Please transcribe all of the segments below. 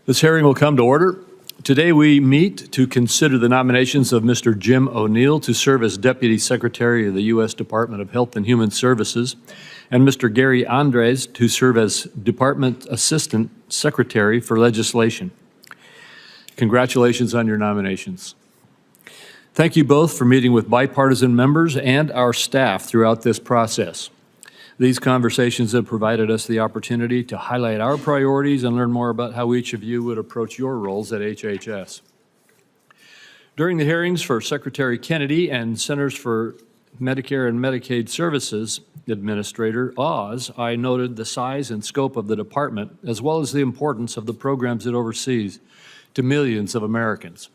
This hearing will come to order. Today we meet to consider the nominations of Mr. Jim O'Neill to serve as Deputy Secretary of the U.S. Department of Health and Human Services and Mr. Gary Andres to serve as Department Assistant Secretary for Legislation. Congratulations on your nominations. Thank you both for meeting with bipartisan members and our staff throughout this process. These conversations have provided us the opportunity to highlight our priorities and learn more about how each of you would approach your roles at HHS. During the hearings for Secretary Kennedy and Centers for Medicare and Medicaid Services Administrator Oz, I noted the size and scope of the department, as well as the importance of the programs it oversees to millions of Americans.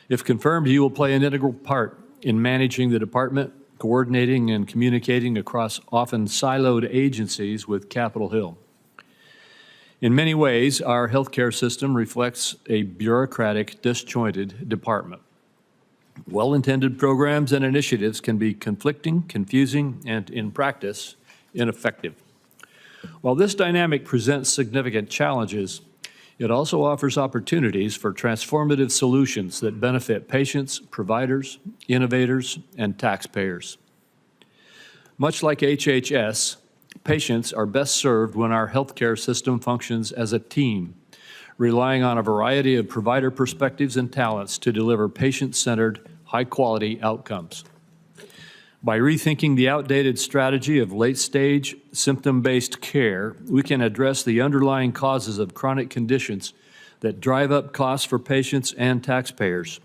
If confirmed, he will play an integral part in managing the department, coordinating and communicating across often siloed agencies with Capitol Hill. In many ways, our healthcare system reflects a bureaucratic, disjointed department. Well-intended programs and initiatives can be conflicting, confusing, and in practice, ineffective. While this dynamic presents significant challenges, it also offers opportunities for transformative solutions that benefit patients, providers, innovators, and taxpayers. Much like HHS, patients are best served when our healthcare system functions as a team, relying on a variety of provider perspectives and talents to deliver patient-centered, high-quality outcomes. By rethinking the outdated strategy of late-stage, symptom-based care, we can address the underlying causes of chronic conditions that drive up costs for patients and taxpayers.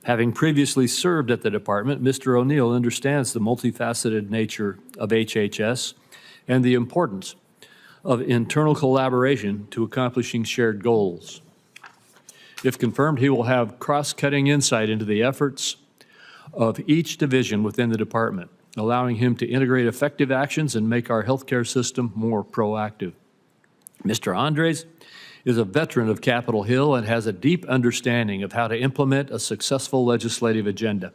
Having previously served at the department, Mr. O'Neill understands the multifaceted nature of HHS and the importance of internal collaboration to accomplishing shared goals. If confirmed, he will have cross-cutting insight into the efforts of each division within the department, allowing him to integrate effective actions and make our healthcare system more proactive. Mr. Andres is a veteran of Capitol Hill and has a deep understanding of how to implement a successful legislative agenda.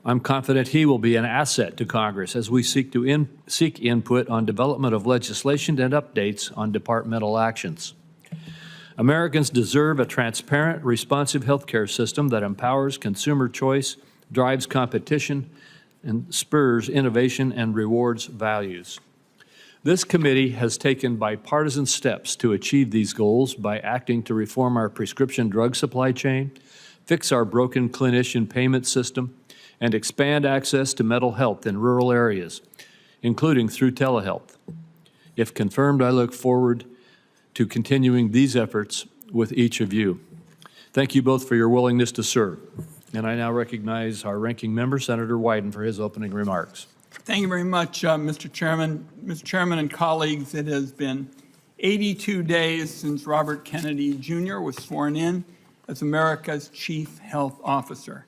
I'm confident he will be an asset to Congress as we seek input on development of legislation and updates on departmental actions. Americans deserve a transparent, responsive healthcare system that empowers consumer choice, drives competition, and spurs innovation and rewards values. This committee has taken bipartisan steps to achieve these goals by acting to reform our prescription drug supply chain, fix our broken clinician payment system, and expand access to mental health in rural areas, including through telehealth. If confirmed, I look forward to continuing these efforts with each of you. Thank you both for your willingness to serve. And I now recognize our ranking member, Senator Wyden, for his opening remarks. Thank you very much, Mr. Chairman. Mr. Chairman and colleagues, it has been 82 days since Robert Kennedy Jr. was sworn in as America's Chief Health Officer.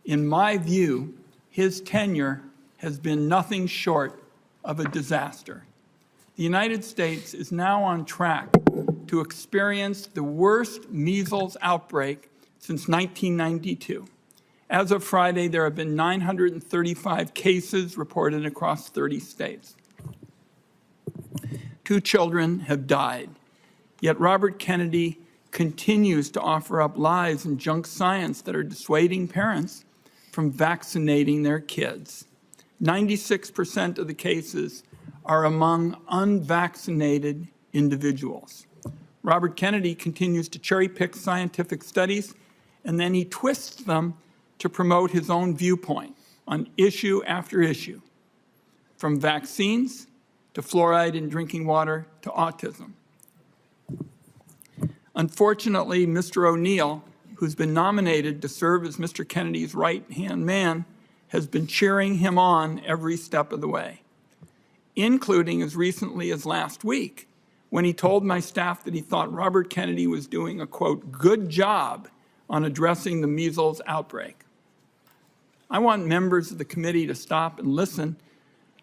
In my view, his tenure has been nothing short of a disaster. The United States is now on track to experience the worst measles outbreak since 1992. As of Friday, there have been 935 cases reported across 30 states. 2 children have died, yet Robert Kennedy continues to offer up lies and junk science that are dissuading parents from vaccinating their kids. 96% of the cases are among unvaccinated individuals. Robert Kennedy continues to cherry-pick scientific studies, and then he twists them to promote his own viewpoint on issue after issue, from vaccines to fluoride in drinking water to autism. Unfortunately, Mr. O'Neill, who's been nominated to serve as Mr. Kennedy's right-hand man, has been cheering him on every step of the way, including as recently as last week, when he told my staff that he thought Robert Kennedy was doing a, quote, good job on addressing the measles outbreak. I want members of the committee to stop and listen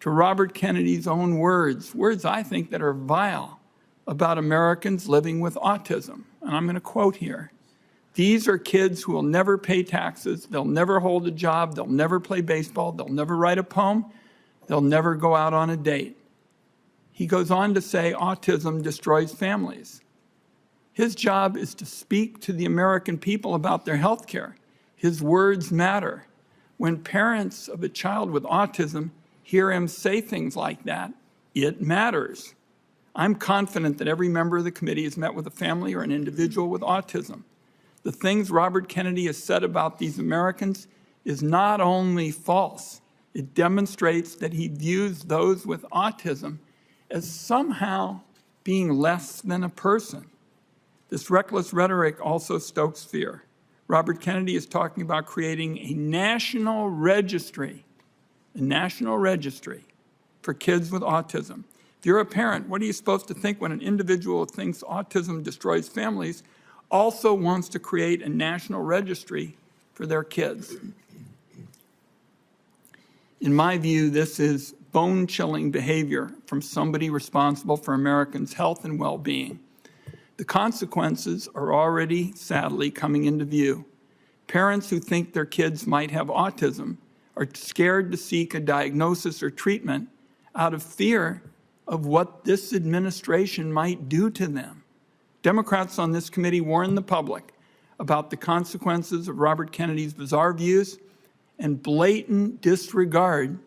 to Robert Kennedy's own words I think that are vile about Americans living with autism. And I'm going to quote here. These are kids who will never pay taxes, they'll never hold a job, they'll never play baseball, they'll never write a poem, they'll never go out on a date. He goes on to say autism destroys families. His job is to speak to the American people about their health care. His words matter. When parents of a child with autism hear him say things like that, it matters. I'm confident that every member of the committee has met with a family or an individual with autism. The things Robert Kennedy has said about these Americans is not only false, it demonstrates that he views those with autism as somehow being less than a person. This reckless rhetoric also stokes fear. Robert Kennedy is talking about creating a national registry for kids with autism. If you're a parent, what are you supposed to think when an individual who thinks autism destroys families also wants to create a national registry for their kids? In my view, this is bone-chilling behavior from somebody responsible for Americans' health and well-being. The consequences are already, sadly, coming into view. Parents who think their kids might have autism are scared to seek a diagnosis or treatment out of fear of what this administration might do to them. Democrats on this committee warned the public about the consequences of Robert Kennedy's bizarre views and blatant disregard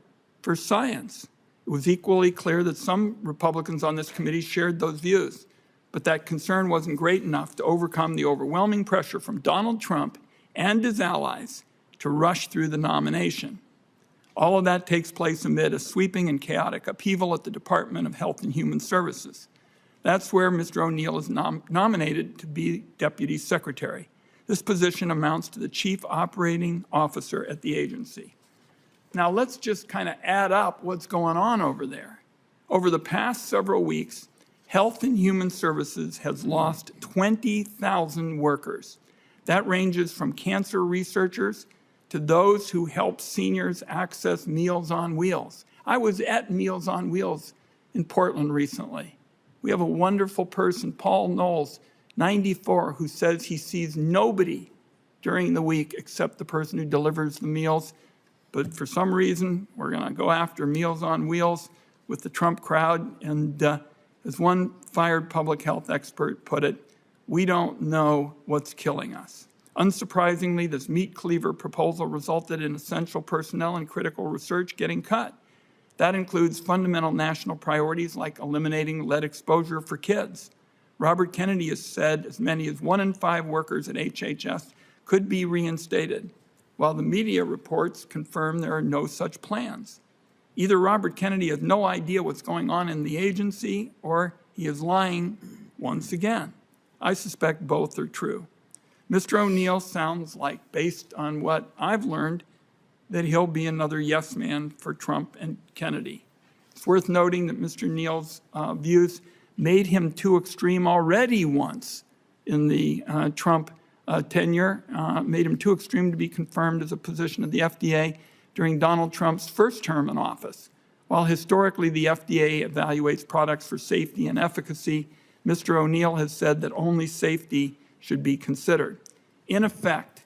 for science. It was equally clear that some Republicans on this committee shared those views, but that concern wasn't great enough to overcome the overwhelming pressure from Donald Trump and his allies to rush through the nomination. All of that takes place amid a sweeping and chaotic upheaval at the Department of Health and Human Services. That's where Mr. O'Neill is nominated to be Deputy Secretary. This position amounts to the Chief Operating Officer at the agency. Now let's just kind of add up what's going on over there. Over the past several weeks, Health and Human Services has lost 20,000 workers. That ranges from cancer researchers to those who help seniors access Meals on Wheels. I was at Meals on Wheels in Portland recently. We have a wonderful person, Paul Knowles, 94, who says he sees nobody during the week except the person who delivers the meals. But for some reason, we're going to go after Meals on Wheels with the Trump crowd. And as one fired public health expert put it, we don't know what's killing us. Unsurprisingly, this meat cleaver proposal resulted in essential personnel and critical research getting cut. That includes fundamental national priorities like eliminating lead exposure for kids. Robert Kennedy has said as many as 1 in 5 workers at HHS could be reinstated, while the media reports confirm there are no such plans. Either Robert Kennedy has no idea what's going on in the agency, or he is lying once again. I suspect both are true. Mr. O'Neill sounds like, based on what I've learned, that he'll be another yes man for Trump and Kennedy. It's worth noting that Mr. O'Neill's views made him too extreme already once in the Trump tenure, made him too extreme to be confirmed as a position of the FDA during Donald Trump's first term in office. While historically the FDA evaluates products for safety and efficacy, Mr. O'Neill has said that only safety should be considered. In effect,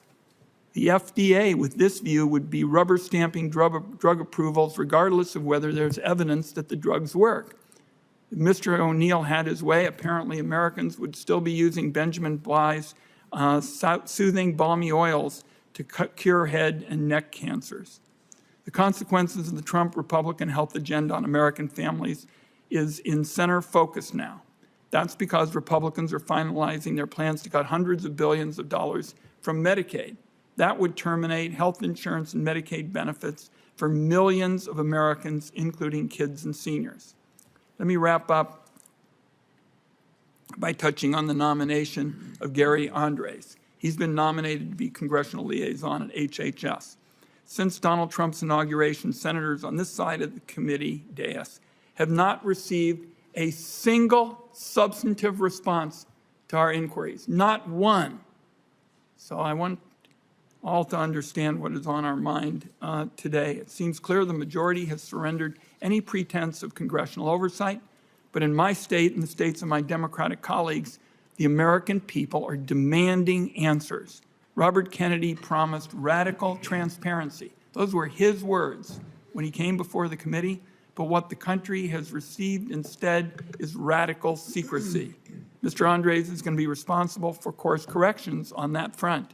the FDA, with this view, would be rubber stamping drug approvals regardless of whether there's evidence that the drugs work. If Mr. O'Neill had his way, apparently Americans would still be using Benjamin Bly's soothing balmy oils to cure head and neck cancers. The consequences of the Trump Republican health agenda on American families is in center focus now. That's because Republicans are finalizing their plans to cut hundreds of billions of dollars from Medicaid. That would terminate health insurance and Medicaid benefits for millions of Americans, including kids and seniors. Let me wrap up by touching on the nomination of Gary Andres. He's been nominated to be congressional liaison at HHS. Since Donald Trump's inauguration, senators on this side of the committee dais have not received a single substantive response to our inquiries, not one. So I want all to understand what is on our mind today. It seems clear the majority has surrendered any pretense of congressional oversight, but in my state and the states of my Democratic colleagues, the American people are demanding answers. Robert Kennedy promised radical transparency. Those were his words when he came before the committee, but what the country has received instead is radical secrecy. Mr. Andres is going to be responsible for course corrections on that front.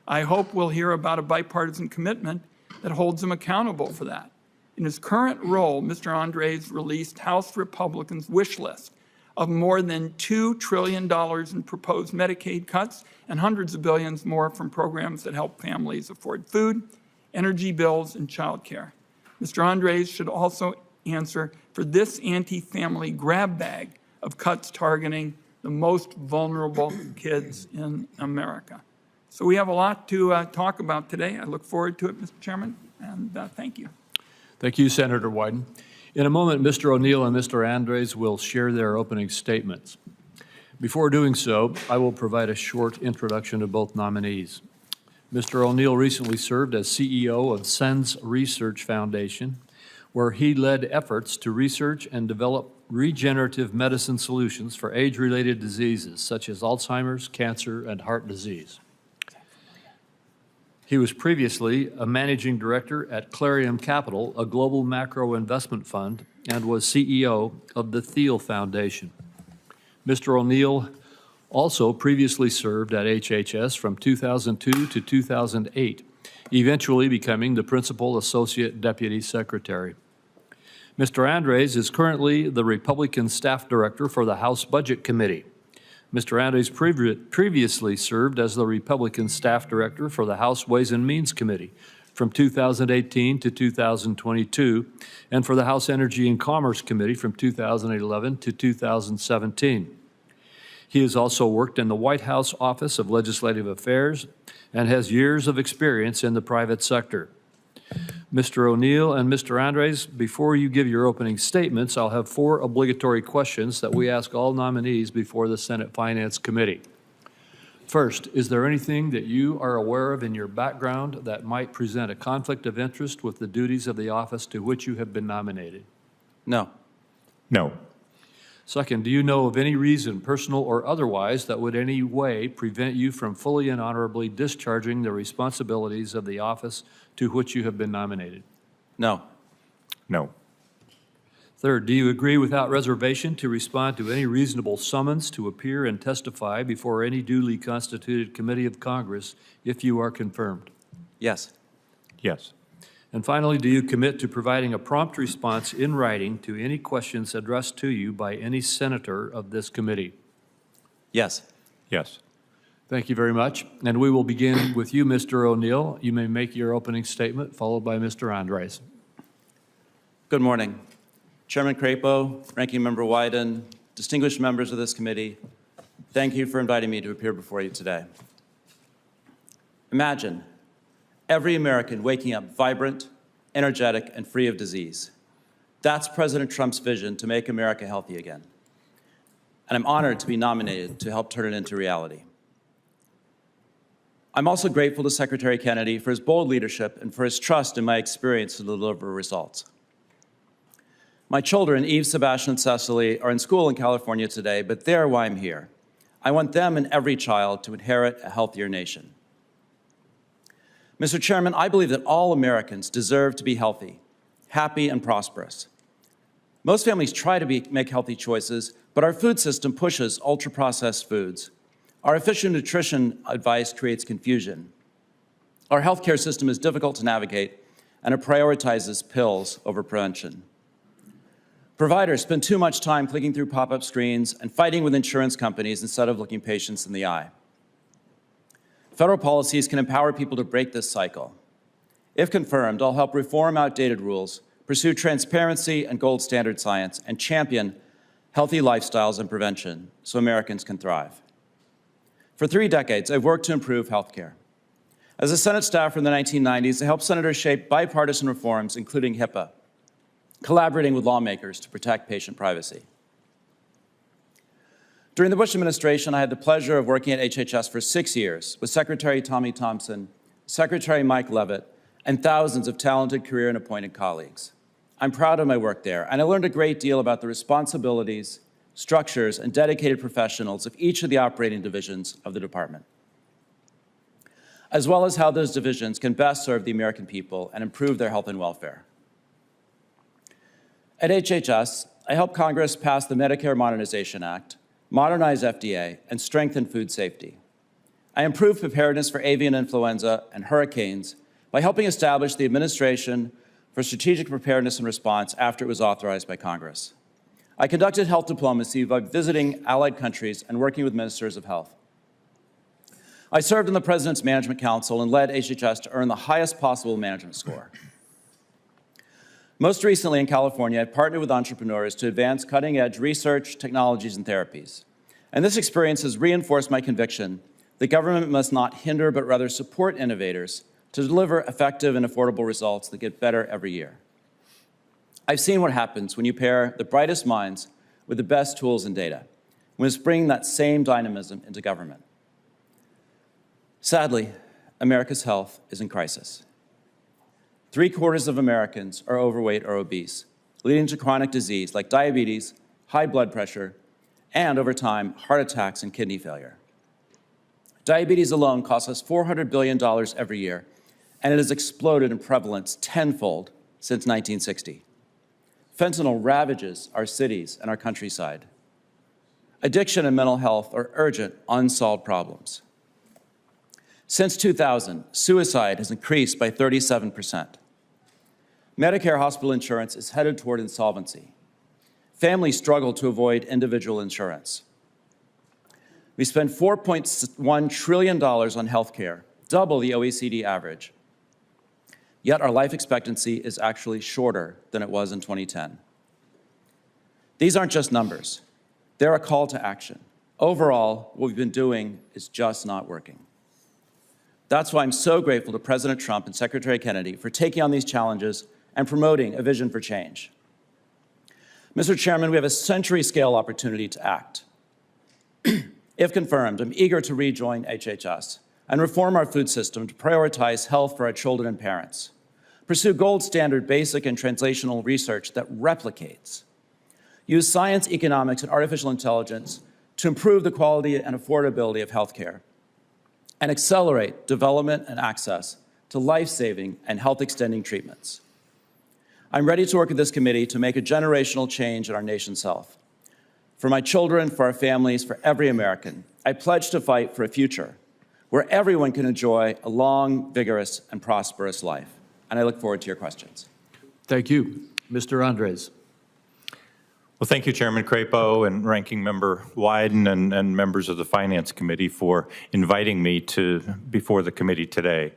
I hope we'll hear about a bipartisan commitment that holds him accountable for that. In his current role, Mr. Andres released House Republicans' wish list of more than $2 trillion in proposed Medicaid cuts and hundreds of billions more from programs that help families afford food, energy bills, and child care. Mr. Andres should also answer for this anti-family grab bag of cuts targeting the most vulnerable kids in America. So we have a lot to talk about today. I look forward to it, Mr. Chairman, and thank you. Thank you, Senator Wyden. In a moment, Mr. O'Neill and Mr. Andres will share their opening statements. Before doing so, I will provide a short introduction to both nominees. Mr. O'Neill recently served as CEO of SENS Research Foundation, where he led efforts to research and develop regenerative medicine solutions for age-related diseases such as Alzheimer's, cancer, and heart disease. He was previously a managing director at Clarium Capital, a global macro investment fund, and was CEO of the Thiel Foundation. Mr. O'Neill also previously served at HHS from 2002 to 2008, eventually becoming the Principal Associate Deputy Secretary. Mr. Andres is currently the Republican Staff Director for the House Budget Committee. Mr. Andres previously served as the Republican Staff Director for the House Ways and Means Committee from 2018 to 2022, and for the House Energy and Commerce Committee from 2011 to 2017. He has also worked in the White House Office of Legislative Affairs and has years of experience in the private sector. Mr. O'Neill and Mr. Andres, before you give your opening statements, I'll have 4 obligatory questions that we ask all nominees before the Senate Finance Committee. First, is there anything that you are aware of in your background that might present a conflict of interest with the duties of the office to which you have been nominated? No. No. Second, do you know of any reason, personal or otherwise, that would in any way prevent you from fully and honorably discharging the responsibilities of the office to which you have been nominated? No. No. Third, do you agree without reservation to respond to any reasonable summons to appear and testify before any duly constituted committee of Congress if you are confirmed? Yes. Yes. And finally, do you commit to providing a prompt response in writing to any questions addressed to you by any senator of this committee? Yes. Yes. Thank you very much. And we will begin with you, Mr. O'Neill. You may make your opening statement, followed by Mr. Andres. Good morning. Chairman Crapo, Ranking Member Wyden, distinguished members of this committee, thank you for inviting me to appear before you today. Imagine every American waking up vibrant, energetic, and free of disease. That's President Trump's vision to make America healthy again. And I'm honored to be nominated to help turn it into reality. I'm also grateful to Secretary Kennedy for his bold leadership and for his trust in my experience to deliver results. My children, Eve, Sebastian, and Cecily, are in school in California today, but they're why I'm here. I want them and every child to inherit a healthier nation. Mr. Chairman, I believe that all Americans deserve to be healthy, happy, and prosperous. Most families try to make healthy choices, but our food system pushes ultra-processed foods. Our official nutrition advice creates confusion. Our healthcare system is difficult to navigate, and it prioritizes pills over prevention. Providers spend too much time clicking through pop-up screens and fighting with insurance companies instead of looking patients in the eye. Federal policies can empower people to break this cycle. If confirmed, I'll help reform outdated rules, pursue transparency and gold standard science, and champion healthy lifestyles and prevention so Americans can thrive. For 3 decades, I've worked to improve health care. As a Senate staffer in the 1990s, I helped senators shape bipartisan reforms, including HIPAA, collaborating with lawmakers to protect patient privacy. During the Bush administration, I had the pleasure of working at HHS for 6 years with Secretary Tommy Thompson, Secretary Mike Leavitt, and thousands of talented career and appointed colleagues. I'm proud of my work there, and I learned a great deal about the responsibilities, structures, and dedicated professionals of each of the operating divisions of the department, as well as how those divisions can best serve the American people and improve their health and welfare. At HHS, I helped Congress pass the Medicare Modernization Act, modernize FDA, and strengthen food safety. I improved preparedness for avian influenza and hurricanes by helping establish the Administration for Strategic Preparedness and Response after it was authorized by Congress. I conducted health diplomacy by visiting allied countries and working with ministers of health. I served in the President's Management Council and led HHS to earn the highest possible management score. Most recently in California, I partnered with entrepreneurs to advance cutting-edge research, technologies, and therapies. And this experience has reinforced my conviction that government must not hinder but rather support innovators to deliver effective and affordable results that get better every year. I've seen what happens when you pair the brightest minds with the best tools and data, when it's bringing that same dynamism into government. Sadly, America's health is in crisis. 3/4 of Americans are overweight or obese, leading to chronic disease like diabetes, high blood pressure, and over time, heart attacks and kidney failure. Diabetes alone costs us $400 billion every year, and it has exploded in prevalence tenfold since 1960. Fentanyl ravages our cities and our countryside. Addiction and mental health are urgent, unsolved problems. Since 2000, suicide has increased by 37%. Medicare hospital insurance is headed toward insolvency. Families struggle to avoid individual insurance. We spend $4.1 trillion on health care, double the OECD average. Yet our life expectancy is actually shorter than it was in 2010. These aren't just numbers. They're a call to action. Overall, what we've been doing is just not working. That's why I'm so grateful to President Trump and Secretary Kennedy for taking on these challenges and promoting a vision for change. Mr. Chairman, we have a century-scale opportunity to act. If confirmed, I'm eager to rejoin HHS and reform our food system to prioritize health for our children and parents, pursue gold standard basic and translational research that replicates, use science, economics, and artificial intelligence to improve the quality and affordability of healthcare, and accelerate development and access to life-saving and health-extending treatments. I'm ready to work with this committee to make a generational change in our nation's health. For my children, for our families, for every American, I pledge to fight for a future where everyone can enjoy a long, vigorous, and prosperous life. And I look forward to your questions. Thank you. Mr. Andres. Well, thank you, Chairman Crapo and Ranking Member Wyden and members of the Finance Committee for inviting me before the committee today.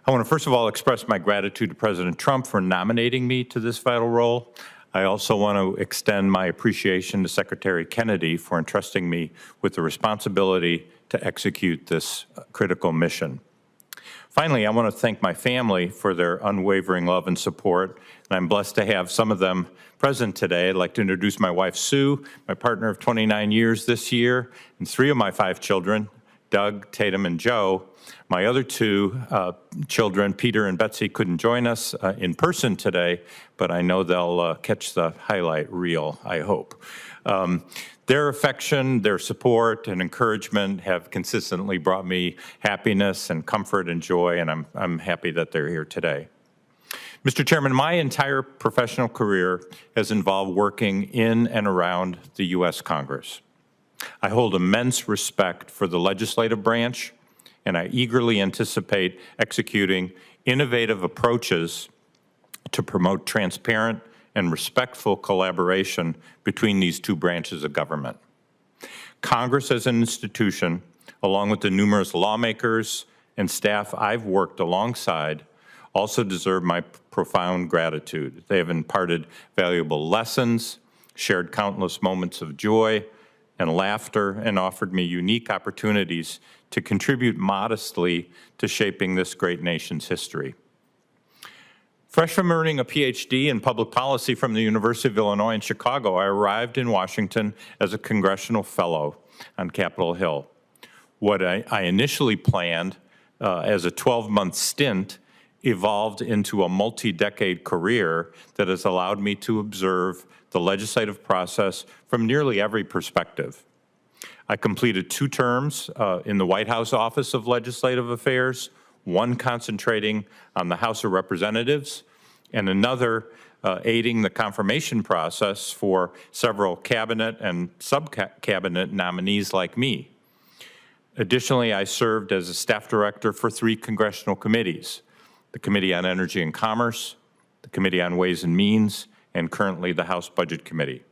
I want to first of all express my gratitude to President Trump for nominating me to this vital role. I also want to extend my appreciation to Secretary Kennedy for entrusting me with the responsibility to execute this critical mission. Finally, I want to thank my family for their unwavering love and support, and I'm blessed to have some of them present today. I'd like to introduce my wife, Sue, my partner of 29 years this year, and 3 of my 5 children, Doug, Tatum, and Joe. My other 2 children, Peter and Betsy, couldn't join us in person today, but I know they'll catch the highlight reel, I hope. Their affection, their support, and encouragement have consistently brought me happiness and comfort and joy, and I'm happy that they're here today. Mr. Chairman, my entire professional career has involved working in and around the U.S. Congress. I hold immense respect for the legislative branch, and I eagerly anticipate executing innovative approaches to promote transparent and respectful collaboration between these 2 branches of government. Congress as an institution, along with the numerous lawmakers and staff I've worked alongside, also deserve my profound gratitude. They have imparted valuable lessons, shared countless moments of joy and laughter, and offered me unique opportunities to contribute modestly to shaping this great nation's history. Fresh from earning a PhD in public policy from the University of Illinois in Chicago, I arrived in Washington as a congressional fellow on Capitol Hill. What I initially planned as a 12-month stint evolved into a multi-decade career that has allowed me to observe the legislative process from nearly every perspective. I completed 2 terms in the White House Office of Legislative Affairs, one concentrating on the House of Representatives, and another aiding the confirmation process for several cabinet and sub-cabinet nominees like me. Additionally, I served as a staff director for 3 congressional committees: the Committee on Energy and Commerce, the Committee on Ways and Means, and currently the House Budget Committee.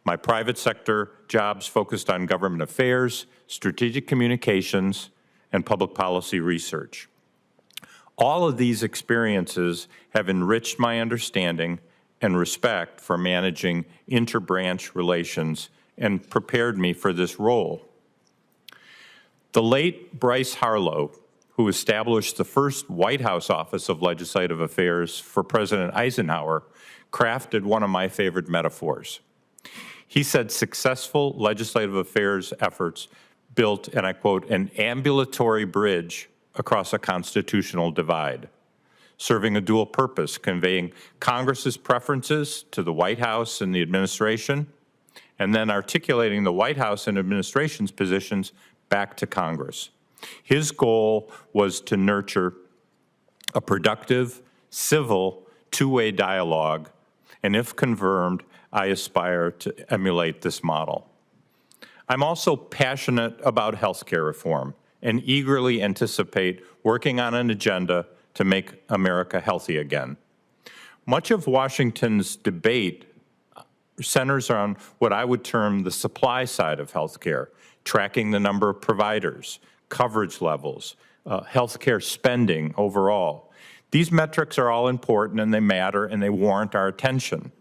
My private sector jobs focused on government affairs, strategic communications, and public policy research. All of these experiences have enriched my understanding and respect for managing interbranch relations and prepared me for this role. The late Bryce Harlow, who established the first White House Office of Legislative Affairs for President Eisenhower, crafted one of my favorite metaphors. He said successful legislative affairs efforts built, and I quote, an ambulatory bridge across a constitutional divide, serving a dual purpose, conveying Congress's preferences to the White House and the administration, and then articulating the White House and administration's positions back to Congress. His goal was to nurture a productive, civil, two-way dialogue, and if confirmed, I aspire to emulate this model. I'm also passionate about healthcare reform and eagerly anticipate working on an agenda to make America healthy again. Much of Washington's debate centers on what I would term the supply side of healthcare, tracking the number of providers, coverage levels, healthcare spending overall. These metrics are all important and they matter and they warrant our attention.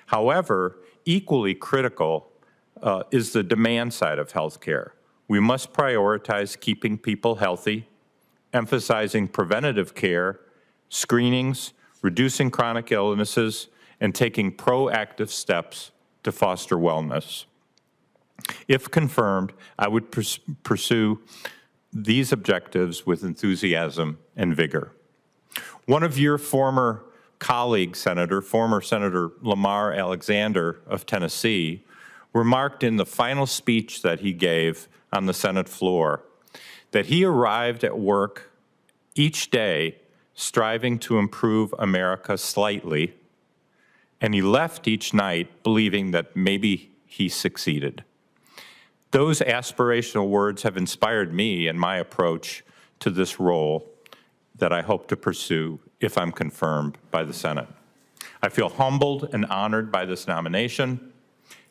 However, equally critical is the demand side of healthcare. We must prioritize keeping people healthy, emphasizing preventative care, screenings, reducing chronic illnesses, and taking proactive steps to foster wellness. If confirmed, I would pursue these objectives with enthusiasm and vigor. One of your former colleagues, former Senator Lamar Alexander of Tennessee, remarked in the final speech that he gave on the Senate floor that he arrived at work each day striving to improve America slightly, and he left each night believing that maybe he succeeded. Those aspirational words have inspired me in my approach to this role that I hope to pursue if I'm confirmed by the Senate. I feel humbled and honored by this nomination,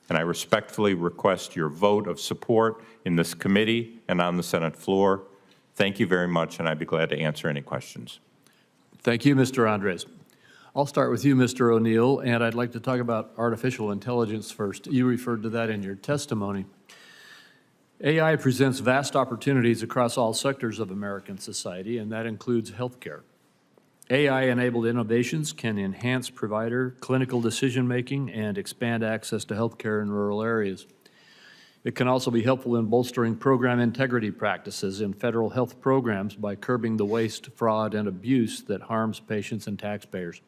and I respectfully request your vote of support in this committee and on the Senate floor. Thank you very much, and I'd be glad to answer any questions. Thank you, Mr. Andres. I'll start with you, Mr. O'Neill, and I'd like to talk about artificial intelligence first. You referred to that in your testimony. AI presents vast opportunities across all sectors of American society, and that includes healthcare. AI-enabled innovations can enhance provider clinical decision-making and expand access to healthcare in rural areas. It can also be helpful in bolstering program integrity practices in federal health programs by curbing the waste, fraud, and abuse that harms patients and taxpayers.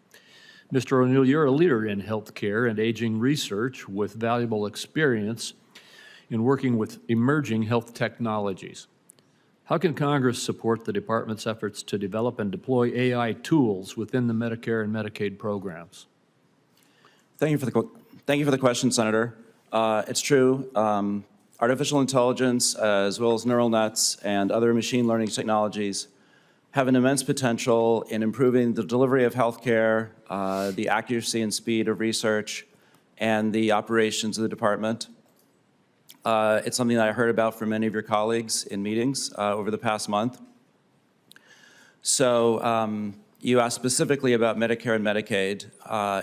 Mr. O'Neill, you're a leader in healthcare and aging research with valuable experience in working with emerging health technologies. How can Congress support the department's efforts to develop and deploy AI tools within the Medicare and Medicaid programs? Thank you for the question, Senator. It's true. Artificial intelligence, as well as neural nets and other machine learning technologies, have an immense potential in improving the delivery of healthcare, the accuracy and speed of research, and the operations of the department. It's something that I heard about from many of your colleagues in meetings over the past month. So you asked specifically about Medicare and Medicaid.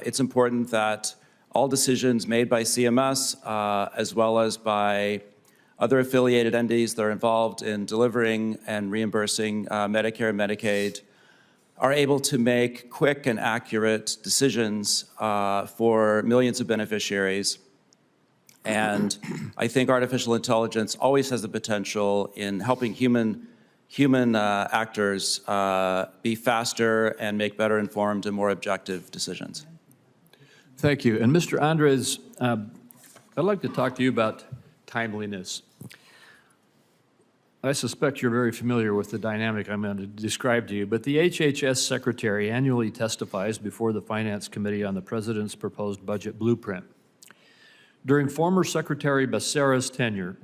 It's important that all decisions made by CMS, as well as by other affiliated entities that are involved in delivering and reimbursing Medicare and Medicaid, are able to make quick and accurate decisions for millions of beneficiaries. And I think artificial intelligence always has the potential in helping human actors be faster and make better informed and more objective decisions. Thank you. And Mr. Andres, I'd like to talk to you about timeliness. I suspect you're very familiar with the dynamic I'm going to describe to you, but the HHS Secretary annually testifies before the Finance Committee on the President's proposed budget blueprint. During former Secretary Becerra's tenure,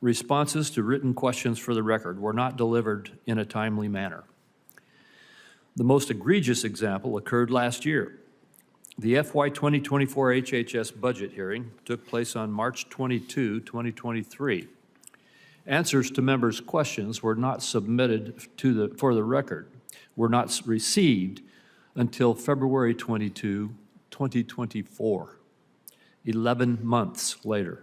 responses to written questions for the record were not delivered in a timely manner. The most egregious example occurred last year. The FY 2024 HHS budget hearing took place on March 22, 2023. Answers to members' questions were not submitted for the record, were not received until February 22, 2024, 11 months later.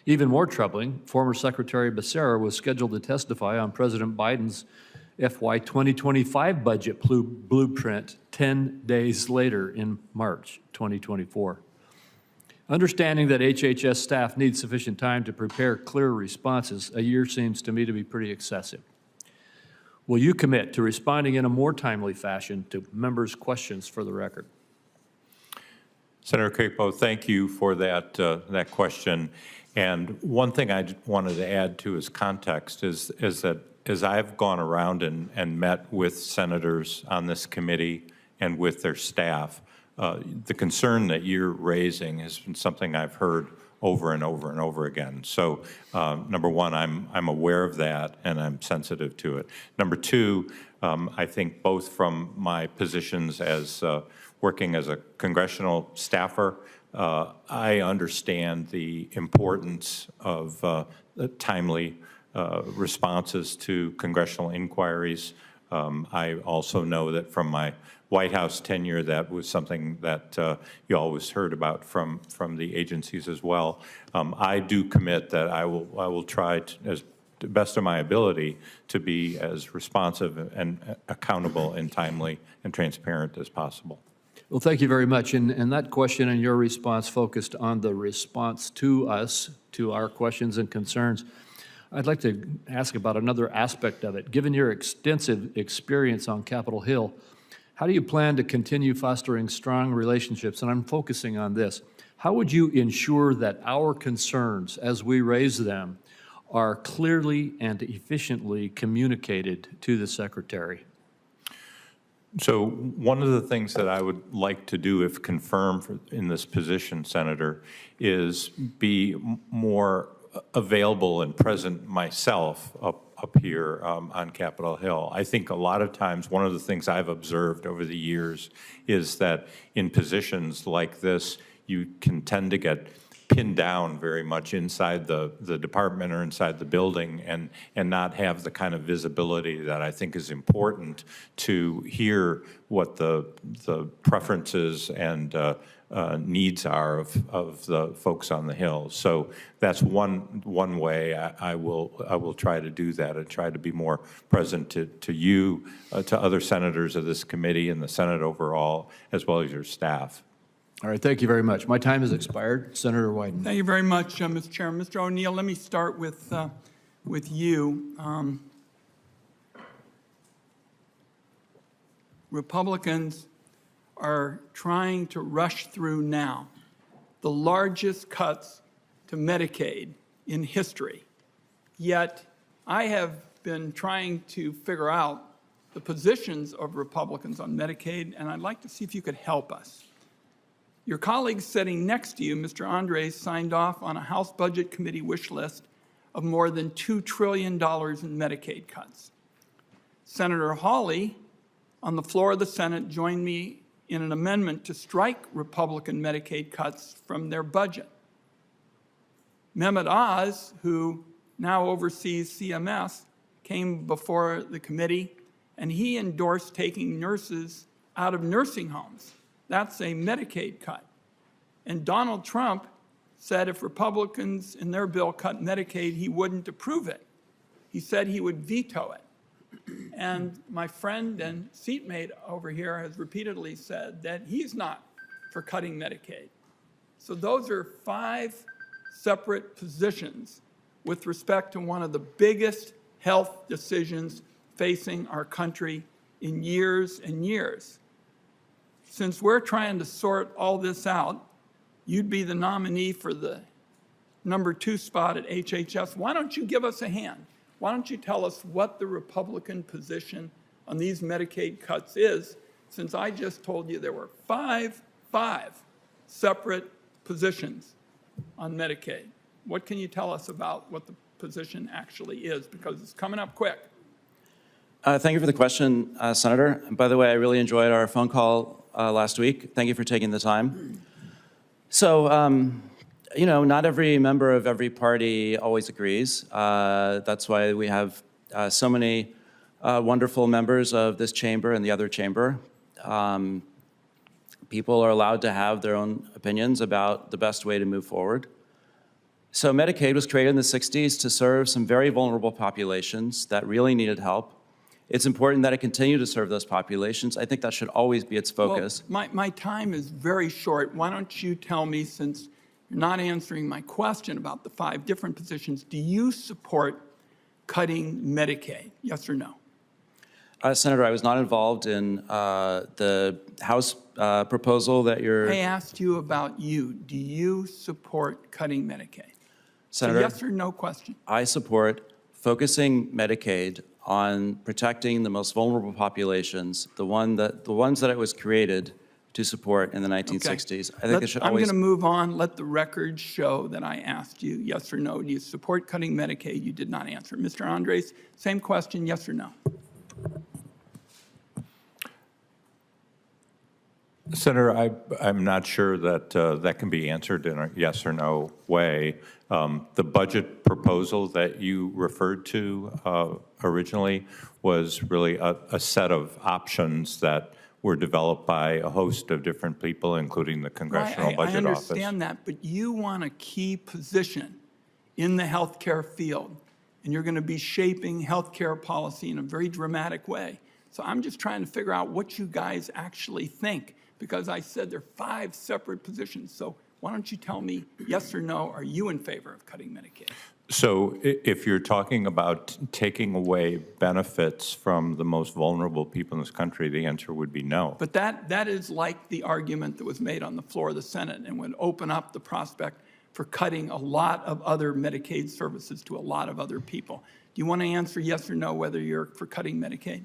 Even more troubling, former Secretary Becerra was scheduled to testify on President Biden's FY 2025 budget blueprint 10 days later in March 2024. Understanding that HHS staff needs sufficient time to prepare clear responses, a year seems to me to be pretty excessive. Will you commit to responding in a more timely fashion to members' questions for the record? Senator Crapo, thank you for that question. And one thing I wanted to add to as context is that as I've gone around and met with senators on this committee and with their staff, the concern that you're raising has been something I've heard over and over and over again. So number one, I'm aware of that and I'm sensitive to it. Number two, I think both from my positions as working as a congressional staffer, I understand the importance of timely responses to congressional inquiries. I also know that from my White House tenure, that was something that you always heard about from the agencies as well. I do commit that I will try to, as the best of my ability, to be as responsive and accountable and timely and transparent as possible. Well, thank you very much. And that question and your response focused on the response to us, to our questions and concerns. I'd like to ask about another aspect of it. Given your extensive experience on Capitol Hill, how do you plan to continue fostering strong relationships? And I'm focusing on this. How would you ensure that our concerns, as we raise them, are clearly and efficiently communicated to the Secretary? So one of the things that I would like to do, if confirmed in this position, Senator, is be more available and present myself up here on Capitol Hill. I think a lot of times one of the things I've observed over the years is that in positions like this, you can tend to get pinned down very much inside the department or inside the building and not have the kind of visibility that I think is important to hear what the preferences and needs are of the folks on the Hill. So that's one way I will try to do that and try to be more present to you, to other senators of this committee and the Senate overall, as well as your staff. All right, thank you very much. My time has expired. Senator Wyden. Thank you very much, Mr. Chairman. Mr. O'Neill, let me start with you. Republicans are trying to rush through now the largest cuts to Medicaid in history. Yet I have been trying to figure out the positions of Republicans on Medicaid, and I'd like to see if you could help us. Your colleague sitting next to you, Mr. Andres, signed off on a House Budget Committee wish list of more than $2 trillion in Medicaid cuts. Senator Hawley, on the floor of the Senate, joined me in an amendment to strike Republican Medicaid cuts from their budget. Mehmet Oz, who now oversees CMS, came before the committee, and he endorsed taking nurses out of nursing homes. That's a Medicaid cut. And Donald Trump said if Republicans in their bill cut Medicaid, he wouldn't approve it. He said he would veto it. And my friend and seatmate over here has repeatedly said that he's not for cutting Medicaid. So those are 5 separate positions with respect to one of the biggest health decisions facing our country in years and years. Since we're trying to sort all this out, you'd be the nominee for the #2 spot at HHS. Why don't you give us a hand? why don't you tell us what the Republican position on these Medicaid cuts is, since I just told you there were five separate positions on Medicaid. What can you tell us about what the position actually is? Because it's coming up quick. Thank you for the question, Senator. And by the way, I really enjoyed our phone call last week. Thank you for taking the time. So, you know, not every member of every party always agrees. That's why we have so many wonderful members of this chamber and the other chamber. People are allowed to have their own opinions about the best way to move forward. So Medicaid was created in the 60s to serve some very vulnerable populations that really needed help. It's important that it continue to serve those populations. I think that should always be its focus. Well, my time is very short. Why don't you tell me, since you're not answering my question about the 5 different positions, do you support cutting Medicaid? Yes or no? Senator, I was not involved in the House proposal that you're... I asked you about you. Do you support cutting Medicaid? Senator, It's a yes or no question. I support focusing Medicaid on protecting the most vulnerable populations, the ones that it was created to support in the 1960s. Okay. I think it should always... I'm going to move on. Let the record show that I asked you yes or no. Do you support cutting Medicaid? You did not answer. Mr. Andres, same question, yes or no? Senator, I'm not sure that that can be answered in a yes or no way. The budget proposal that you referred to originally was really a set of options that were developed by a host of different people, including the Congressional Budget Office. I understand that, but you want a key position in the healthcare field, and you're going to be shaping healthcare policy in a very dramatic way. So I'm just trying to figure out what you guys actually think, because I said there are 5 separate positions. So why don't you tell me yes or no, are you in favor of cutting Medicaid? So if you're talking about taking away benefits from the most vulnerable people in this country, the answer would be no. But that is like the argument that was made on the floor of the Senate and would open up the prospect for cutting a lot of other Medicaid services to a lot of other people. Do you want to answer yes or no whether you're for cutting Medicaid?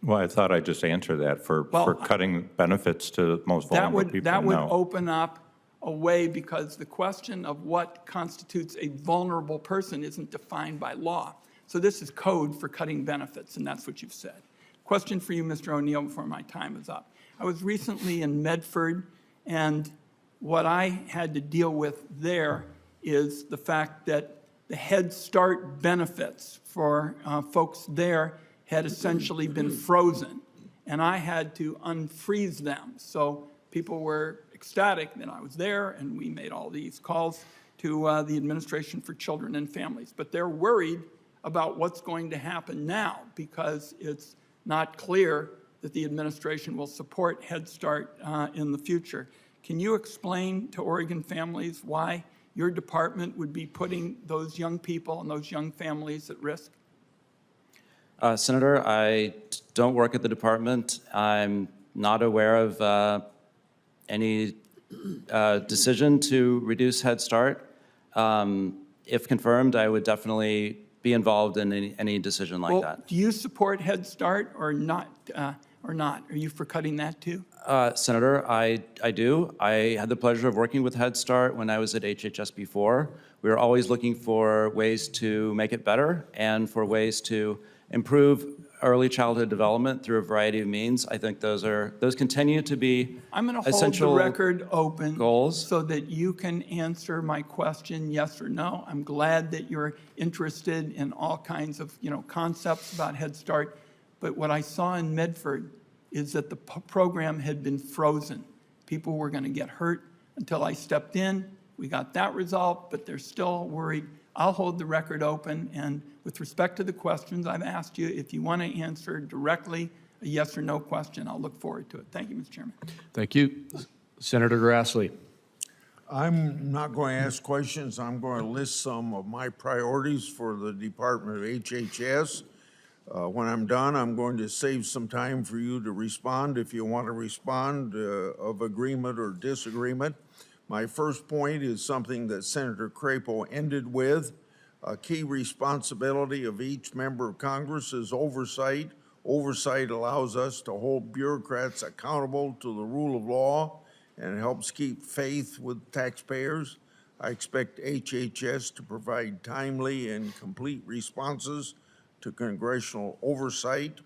Well, I thought I just answered that for cutting benefits to the most vulnerable people. That would no. open up a way, because the question of what constitutes a vulnerable person isn't defined by law. So this is code for cutting benefits, and that's what you've said. Question for you, Mr. O'Neill, before my time is up. I was recently in Medford, and what I had to deal with there is the fact that the Head Start benefits for folks there had essentially been frozen, and I had to unfreeze them. So people were ecstatic that I was there, and we made all these calls to the Administration for Children and Families. But they're worried about what's going to happen now, because it's not clear that the administration will support Head Start in the future. Can you explain to Oregon families why your department would be putting those young people and those young families at risk? Senator, I don't work at the department. I'm not aware of any decision to reduce Head Start. If confirmed, I would definitely be involved in any decision like that. Do you support Head Start or not? Are you for cutting that too? Senator, I do. I had the pleasure of working with Head Start when I was at HHS before. We were always looking for ways to make it better and for ways to improve early childhood development through a variety of means. I think those continue to be I'm going to hold the record open so that you can answer my question yes or no. I'm glad that you're interested in all kinds of concepts about Head Start, but what I saw in Medford is that the program had been frozen. People were going to get hurt until I stepped in. We got that resolved, but they're still worried. I'll hold the record open, and with respect to the questions I've asked you, if you want to answer directly a yes or no question, I'll look forward to it. Thank you, Mr. Chairman. Thank you. Senator Grassley. I'm not going to ask questions. I'm going to list some of my priorities for the Department of HHS. When I'm done, I'm going to save some time for you to respond if you want to respond of agreement or disagreement. My first point is something that Senator Crapo ended with. A key responsibility of each member of Congress is oversight. Oversight allows us to hold bureaucrats accountable to the rule of law and helps keep faith with taxpayers. I expect HHS to provide timely and complete responses to congressional oversight.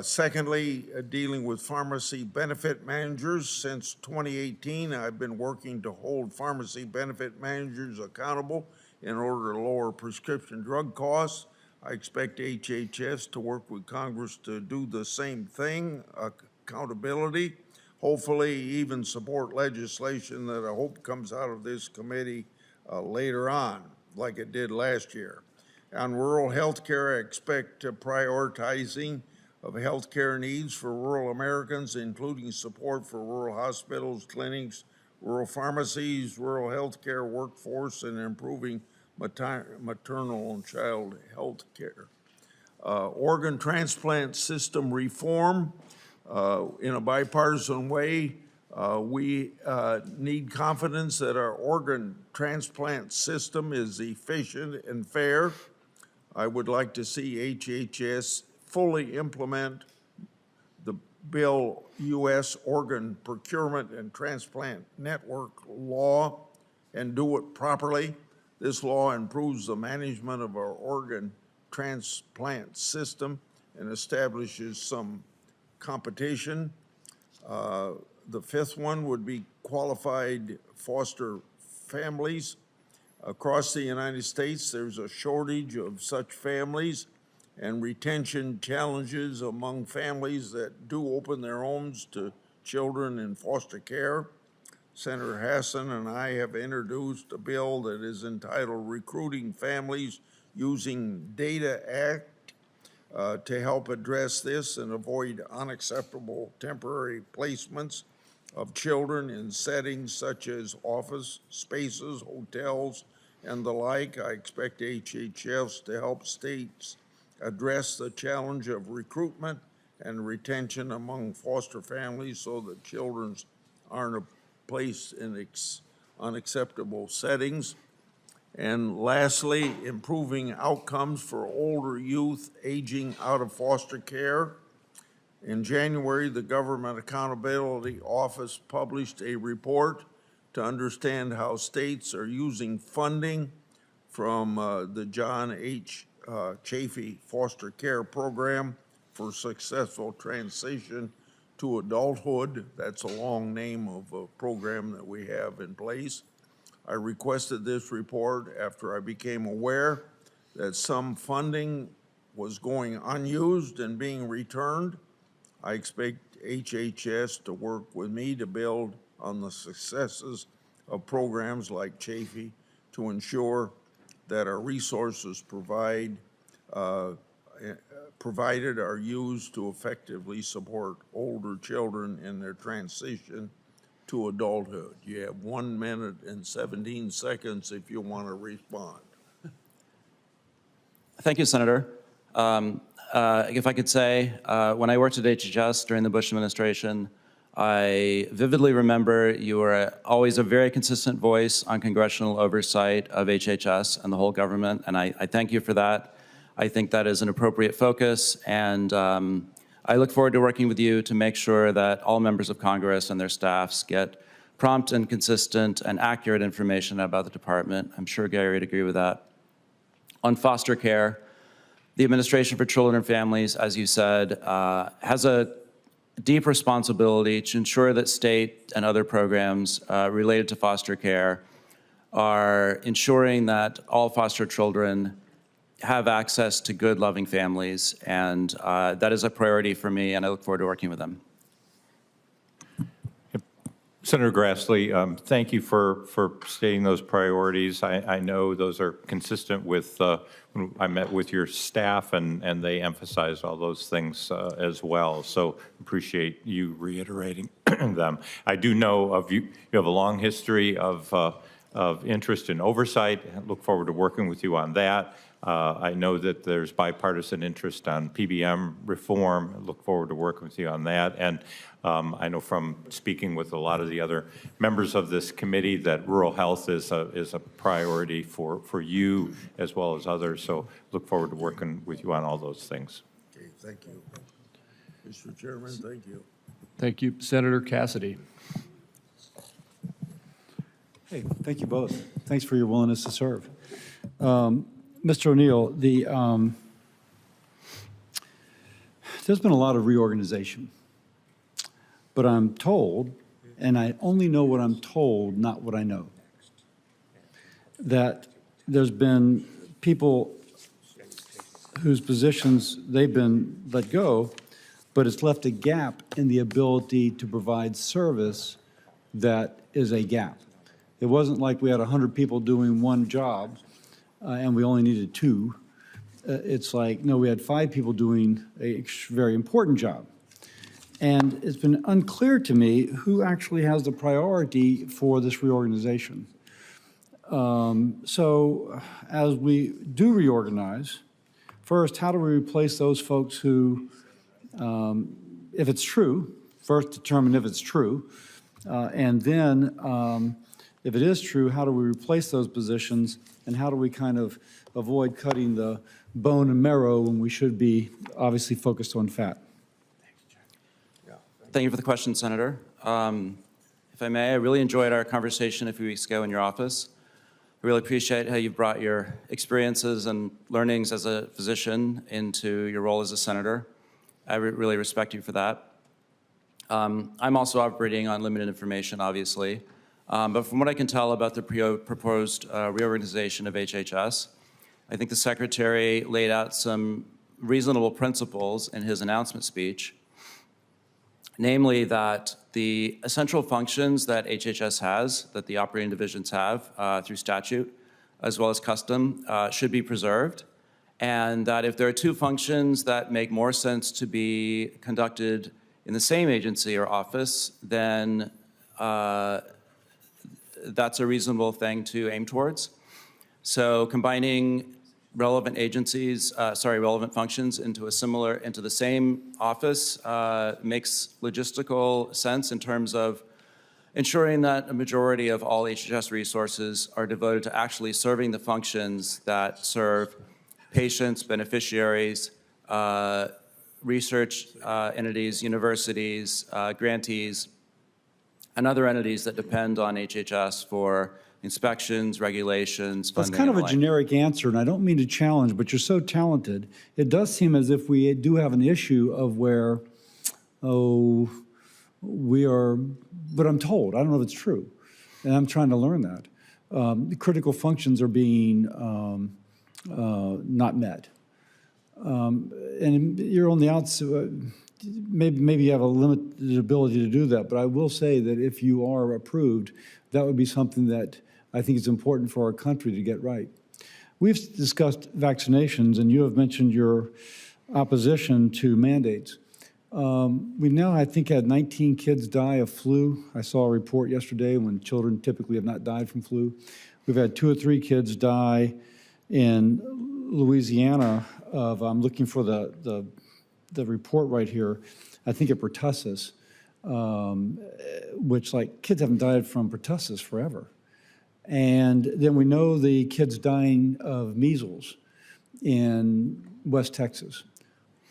Secondly, dealing with pharmacy benefit managers. Since 2018, I've been working to hold pharmacy benefit managers accountable in order to lower prescription drug costs. I expect HHS to work with Congress to do the same thing, accountability, hopefully even support legislation that I hope comes out of this committee later on, like it did last year. On rural health care, I expect prioritizing of health care needs for rural Americans, including support for rural hospitals, clinics, rural pharmacies, rural health care workforce, and improving maternal and child health care. Organ transplant system reform in a bipartisan way. We need confidence that our organ transplant system is efficient and fair. I would like to see HHS fully implement the bill U.S. Organ Procurement and Transplant Network law and do it properly. This law improves the management of our organ transplant system and establishes some competition. The fifth one would be qualified foster families. Across the United States, there's a shortage of such families and retention challenges among families that do open their homes to children in foster care. Senator Hassan and I have introduced a bill that is entitled Recruiting Families Using Data Act to help address this and avoid unacceptable temporary placements of children in settings such as office spaces, hotels, and the like. I expect HHS to help states address the challenge of recruitment and retention among foster families so that children aren't placed in unacceptable settings. And lastly, improving outcomes for older youth aging out of foster care. In January, the Government Accountability Office published a report to understand how states are using funding from the John H. Chafee Foster Care Program for successful transition to adulthood. That's a long name of a program that we have in place. I requested this report after I became aware that some funding was going unused and being returned. I expect HHS to work with me to build on the successes of programs like Chafee to ensure that our resources provided are used to effectively support older children in their transition to adulthood. You have 1 minute and 17 seconds if you want to respond. Thank you, Senator. If I could say, when I worked at HHS during the Bush administration, I vividly remember you were always a very consistent voice on congressional oversight of HHS and the whole government, and I thank you for that. I think that is an appropriate focus, and I look forward to working with you to make sure that all members of Congress and their staffs get prompt and consistent and accurate information about the department. I'm sure Gary would agree with that. On foster care, the Administration for Children and Families, as you said, has a deep responsibility to ensure that state and other programs related to foster care are ensuring that all foster children have access to good, loving families, and that is a priority for me, and I look forward to working with them. Senator Grassley, thank you for stating those priorities. I know those are consistent with when I met with your staff, and they emphasized all those things as well. So appreciate you reiterating them. I do know of you. You have a long history of interest in oversight. I look forward to working with you on that. I know that there's bipartisan interest on PBM reform. I look forward to working with you on that. And I know from speaking with a lot of the other members of this committee that rural health is a priority for you as well as others. So look forward to working with you on all those things. Okay, thank you. Mr. Chairman, thank you. Thank you. Senator Cassidy. Hey, thank you both. Thanks for your willingness to serve. Mr. O'Neill, there's been a lot of reorganization, but I'm told, and I only know what I'm told, not what I know, that there's been people whose positions they've been let go, but it's left a gap in the ability to provide service that is a gap. It wasn't like we had 100 people doing one job and we only needed 2. It's like, no, we had 5 people doing a very important job. And it's been unclear to me who actually has the priority for this reorganization. So as we do reorganize, first, how do we replace those folks who, if it's true, first determine if it's true, and then if it is true, how do we replace those positions, and how do we kind of avoid cutting the bone and marrow when we should be obviously focused on fat? Thank you for the question, Senator. If I may, I really enjoyed our conversation a few weeks ago in your office. I really appreciate how you've brought your experiences and learnings as a physician into your role as a senator. I really respect you for that. I'm also operating on limited information, obviously. But from what I can tell about the proposed reorganization of HHS, I think the Secretary laid out some reasonable principles in his announcement speech, namely that the essential functions that HHS has, that the operating divisions have through statute, as well as custom, should be preserved, and that if there are 2 functions that make more sense to be conducted in the same agency or office, then that's a reasonable thing to aim towards. So combining relevant agencies, relevant functions into the same office makes logistical sense in terms of ensuring that a majority of all HHS resources are devoted to actually serving the functions that serve patients, beneficiaries, research entities, universities, grantees, and other entities that depend on HHS for inspections, regulations, funding. That's kind of and a the like. generic answer, and I don't mean to challenge, but you're so talented. It does seem as if we do have an issue of where, we are, but I'm told, I don't know if it's true, and I'm trying to learn that. The critical functions are being not met. And you're on the outside, maybe you have a limited ability to do that, but I will say that if you are approved, that would be something that I think is important for our country to get right. We've discussed vaccinations, and you have mentioned your opposition to mandates. We've now, I think, had 19 kids die of flu. I saw a report yesterday when children typically have not died from flu. We've had 2 or 3 kids die in Louisiana of, I'm looking for the report right here, I think of pertussis, which, like, kids haven't died from pertussis forever. And then we know the kids dying of measles in West Texas.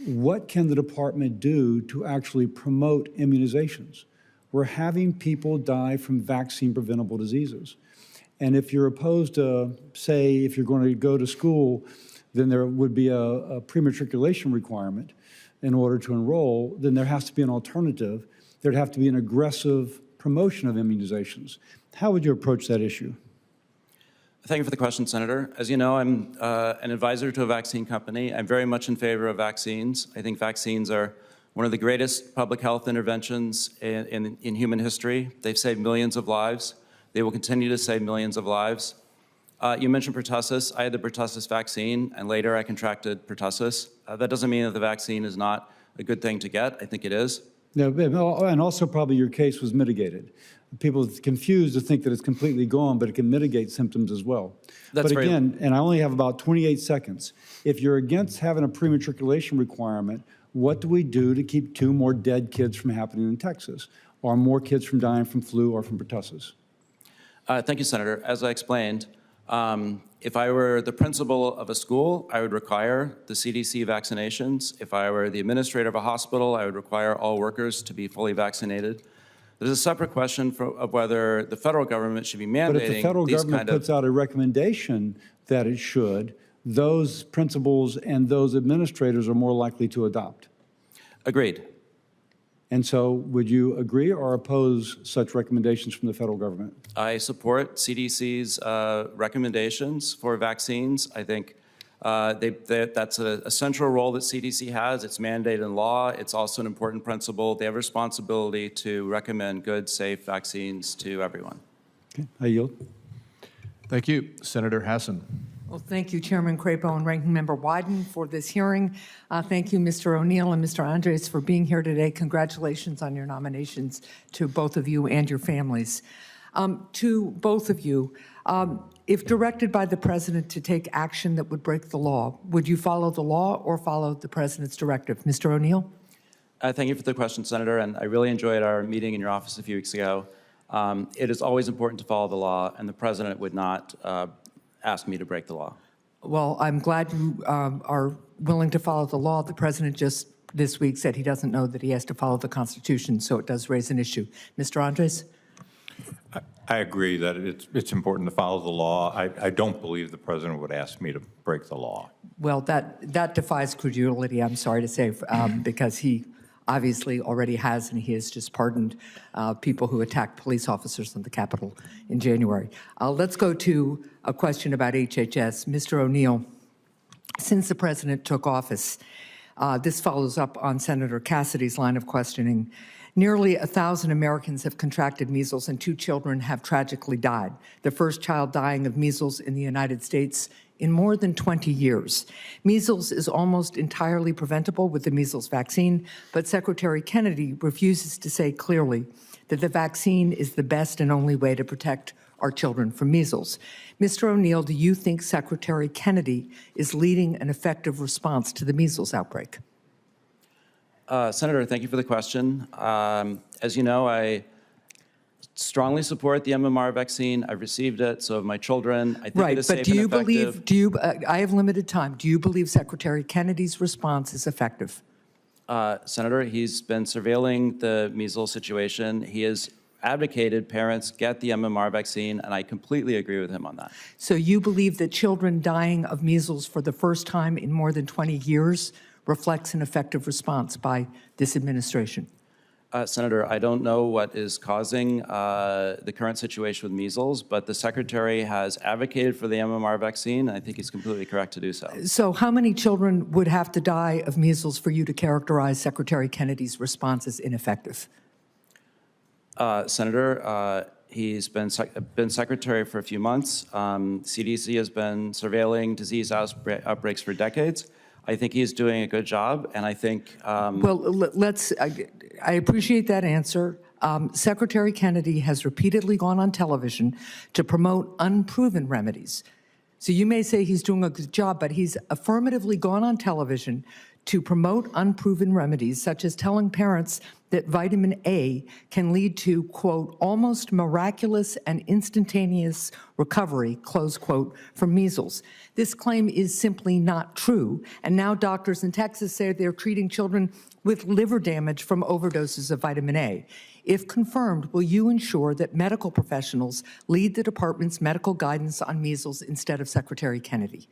What can the department do to actually promote immunizations? We're having people die from vaccine-preventable diseases. And if you're opposed to, say, if you're going to go to school, then there would be a pre-matriculation requirement in order to enroll, then there has to be an alternative. There'd have to be an aggressive promotion of immunizations. How would you approach that issue? Thank you for the question, Senator. As you know, I'm an advisor to a vaccine company. I'm very much in favor of vaccines. I think vaccines are one of the greatest public health interventions in human history. They've saved millions of lives. They will continue to save millions of lives. You mentioned pertussis. I had the pertussis vaccine, and later I contracted pertussis. That doesn't mean that the vaccine is not a good thing to get. I think it is. Yeah, and also probably your case was mitigated. People are confused to think that it's completely gone, but it can mitigate symptoms as well. That's But again, and I only have about 28 seconds, if you're against having a prematriculation requirement, what do we do to keep 2 more dead kids from happening in Texas, or more kids from dying from flu or from pertussis? Thank you, Senator. As I explained, if I were the principal of a school, I would require the CDC vaccinations. If I were the administrator of a hospital, I would require all workers to be fully vaccinated. There's a separate question of whether the federal government should be mandating But if the federal government puts out a recommendation that it should, those principals and those administrators are more likely to adopt. Agreed. And so would you agree or oppose such recommendations from the federal government? I support CDC's recommendations for vaccines. I think that's a central role that CDC has. It's mandated in law. It's also an important principle. They have a responsibility to recommend good, safe vaccines to everyone. Okay, I yield. Thank you. Senator Hassan. Well, thank you, Chairman Crapo and Ranking Member Wyden, for this hearing. Thank you, Mr. O'Neill and Mr. Andres, for being here today. Congratulations on your nominations to both of you and your families. To both of you, if directed by the President to take action that would break the law, would you follow the law or follow the President's directive? Mr. O'Neill? Thank you for the question, Senator, and I really enjoyed our meeting in your office a few weeks ago. It is always important to follow the law, and the President would not ask me to break the law. Well, I'm glad you are willing to follow the law. The President just this week said he doesn't know that he has to follow the Constitution, so it does raise an issue. Mr. Andres? I agree that it's important to follow the law. I don't believe the President would ask me to break the law. Well, that defies credulity, I'm sorry to say, because he obviously already has, and he has just pardoned people who attacked police officers in the Capitol in January. Let's go to a question about HHS. Mr. O'Neill, since the President took office, this follows up on Senator Cassidy's line of questioning. Nearly 1,000 Americans have contracted measles, and 2 children have tragically died. The first child dying of measles in the United States in more than 20 years. Measles is almost entirely preventable with the measles vaccine, but Secretary Kennedy refuses to say clearly that the vaccine is the best and only way to protect our children from measles. Mr. O'Neill, do you think Secretary Kennedy is leading an effective response to the measles outbreak? Senator, thank you for the question. As you know, I strongly support the MMR vaccine. I've received it, so have my children. I think right, it is but safe do you and effective. believe, I have limited time, do you believe Secretary Kennedy's response is effective? Senator, he's been surveilling the measles situation. He has advocated parents get the MMR vaccine, and I completely agree with him on that. So you believe that children dying of measles for the first time in more than 20 years reflects an effective response by this administration? Senator, I don't know what is causing the current situation with measles, but the Secretary has advocated for the MMR vaccine, and I think he's completely correct to do so. So how many children would have to die of measles for you to characterize Secretary Kennedy's response as ineffective? Senator, he's been Secretary for a few months. CDC has been surveilling disease outbreaks for decades. I think he's doing a good job, and I think... Well, I appreciate that answer. Secretary Kennedy has repeatedly gone on television to promote unproven remedies. So you may say he's doing a good job, but he's affirmatively gone on television to promote unproven remedies, such as telling parents that vitamin A can lead to, quote, almost miraculous and instantaneous recovery, close quote, from measles. This claim is simply not true. And now doctors in Texas say they're treating children with liver damage from overdoses of vitamin A. If confirmed, will you ensure that medical professionals lead the department's medical guidance on measles instead of Secretary Kennedy?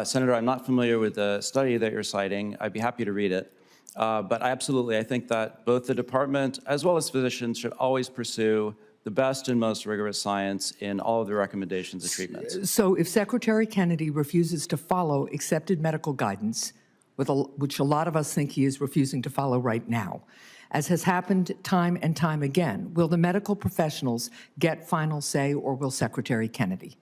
Senator, I'm not familiar with the study that you're citing. I'd be happy to read it. But I think that both the department as well as physicians should always pursue the best and most rigorous science in all of the recommendations and treatments. So if Secretary Kennedy refuses to follow accepted medical guidance, which a lot of us think he is refusing to follow right now, as has happened time and time again, will the medical professionals get final say, or will Secretary Kennedy?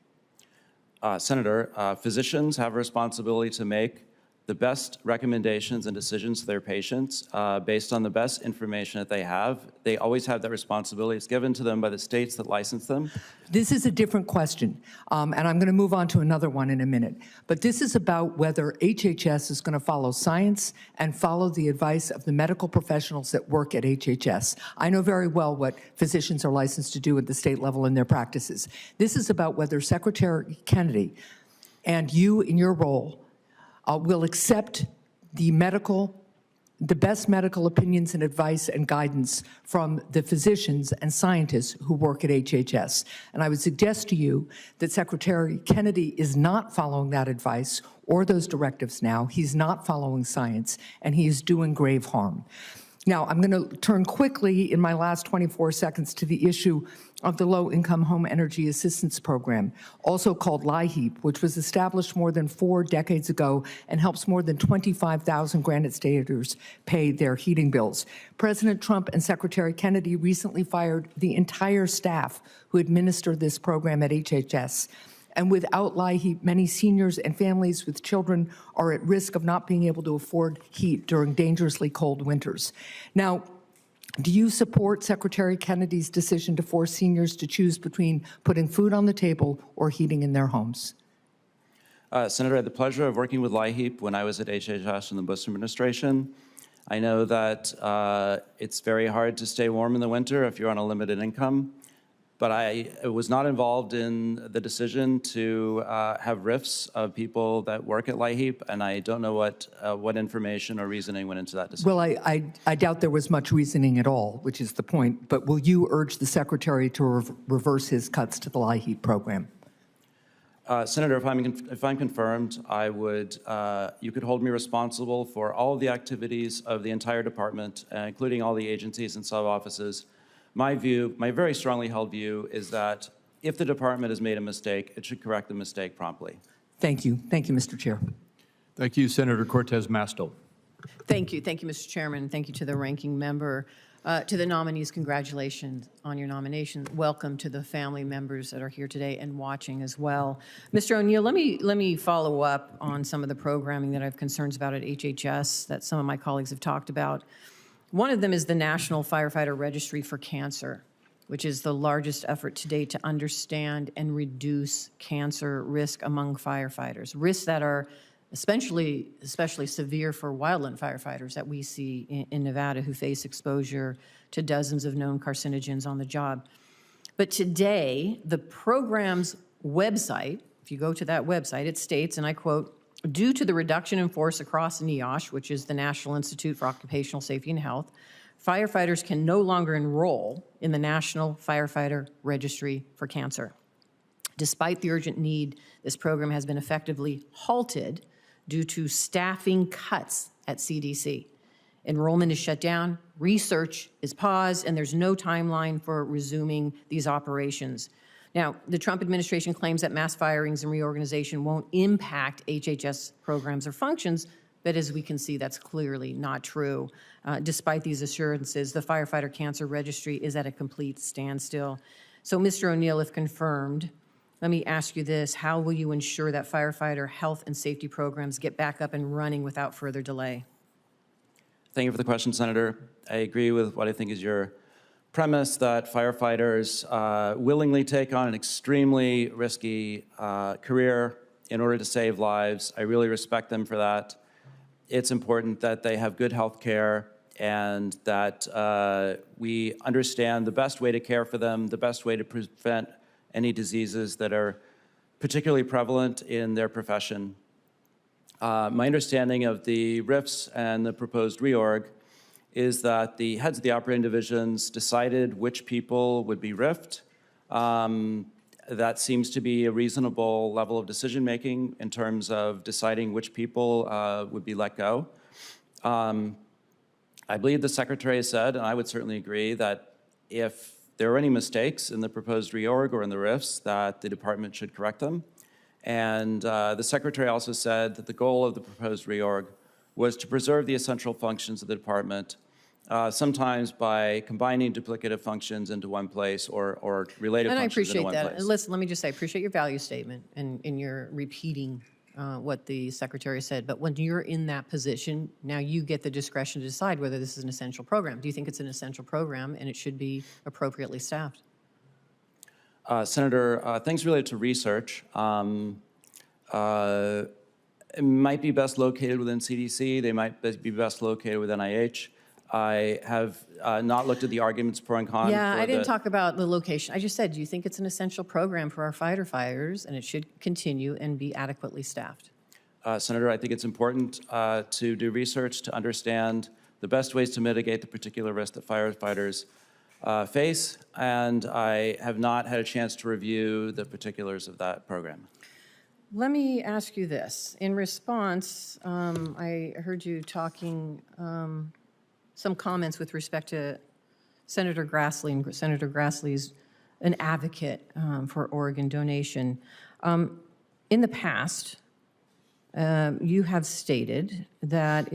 Senator, physicians have a responsibility to make the best recommendations and decisions to their patients based on the best information that they have. They always have that responsibility. It's given to them by the states that license them. This is a different question, and I'm going to move on to another one in a minute. But this is about whether HHS is going to follow science and follow the advice of the medical professionals that work at HHS. I know very well what physicians are licensed to do at the state level in their practices. This is about whether Secretary Kennedy and you in your role will accept the best medical opinions and advice and guidance from the physicians and scientists who work at HHS. And I would suggest to you that Secretary Kennedy is not following that advice or those directives now. He's not following science, and he is doing grave harm. Now, I'm going to turn quickly in my last 24 seconds to the issue of the Low-Income Home Energy Assistance Program, also called LIHEAP, which was established more than 4 decades ago and helps more than 25,000 Granite Staters pay their heating bills. President Trump and Secretary Kennedy recently fired the entire staff who administer this program at HHS. And without LIHEAP, many seniors and families with children are at risk of not being able to afford heat during dangerously cold winters. Now, do you support Secretary Kennedy's decision to force seniors to choose between putting food on the table or heating in their homes? Senator, I had the pleasure of working with LIHEAP when I was at HHS in the Bush administration. I know that it's very hard to stay warm in the winter if you're on a limited income. But I was not involved in the decision to have rifts of people that work at LIHEAP, and I don't know what information or reasoning went into that decision. Well, I doubt there was much reasoning at all, which is the point. But will you urge the Secretary to reverse his cuts to the LIHEAP program? Senator, if I'm confirmed, I would. You could hold me responsible for all of the activities of the entire department, including all the agencies and sub-offices. My view, my very strongly held view, is that if the department has made a mistake, it should correct the mistake promptly. Thank you. Thank you, Mr. Chair. Thank you, Senator Cortez Masto. Thank you. Thank you, Mr. Chairman. Thank you to the ranking member. To the nominees, congratulations on your nomination. Welcome to the family members that are here today and watching as well. Mr. O'Neill, let me follow up on some of the programming that I have concerns about at HHS that some of my colleagues have talked about. One of them is the National Firefighter Registry for Cancer, which is the largest effort to date to understand and reduce cancer risk among firefighters, risks that are especially severe for wildland firefighters that we see in Nevada who face exposure to dozens of known carcinogens on the job. But today, the program's website, if you go to that website, it states, and I quote, "Due to the reduction in force across NIOSH, which is the National Institute for Occupational Safety and Health, firefighters can no longer enroll in the National Firefighter Registry for Cancer. Despite the urgent need, this program has been effectively halted due to staffing cuts at CDC. Enrollment is shut down, research is paused, and there's no timeline for resuming these operations." Now, the Trump administration claims that mass firings and reorganization won't impact HHS programs or functions, but as we can see, that's clearly not true. Despite these assurances, the Firefighter Cancer Registry is at a complete standstill. So, Mr. O'Neill, if confirmed, let me ask you this. How will you ensure that firefighter health and safety programs get back up and running without further delay? Thank you for the question, Senator. I agree with what I think is your premise that firefighters willingly take on an extremely risky career in order to save lives. I really respect them for that. It's important that they have good health care and that we understand the best way to care for them, the best way to prevent any diseases that are particularly prevalent in their profession. My understanding of the RIFs and the proposed reorg is that the heads of the operating divisions decided which people would be RIFed. That seems to be a reasonable level of decision-making in terms of deciding which people would be let go. I believe the Secretary has said, and I would certainly agree, that if there are any mistakes in the proposed reorg or in the RIFs, that the department should correct them. And the Secretary also said that the goal of the proposed reorg was to preserve the essential functions of the department, sometimes by combining duplicative functions into one place or related functions into one place. And I appreciate that. And listen, let me just say, I appreciate your value statement and your repeating what the secretary said, but when you're in that position, now you get the discretion to decide whether this is an essential program. Do you think it's an essential program and it should be appropriately staffed? Senator, things related to research it might be best located within CDC. They might be best located with NIH. I have not looked at the arguments pro and con. Yeah, I didn't talk about the location. I just said, do you think it's an essential program for our firefighters and it should continue and be adequately staffed? Senator, I think it's important to do research to understand the best ways to mitigate the particular risk that firefighters face, and I have not had a chance to review the particulars of that program. Let me ask you this. In response, I heard you talking some comments with respect to Senator Grassley, and Senator Grassley's an advocate for organ donation. In the past, you have stated that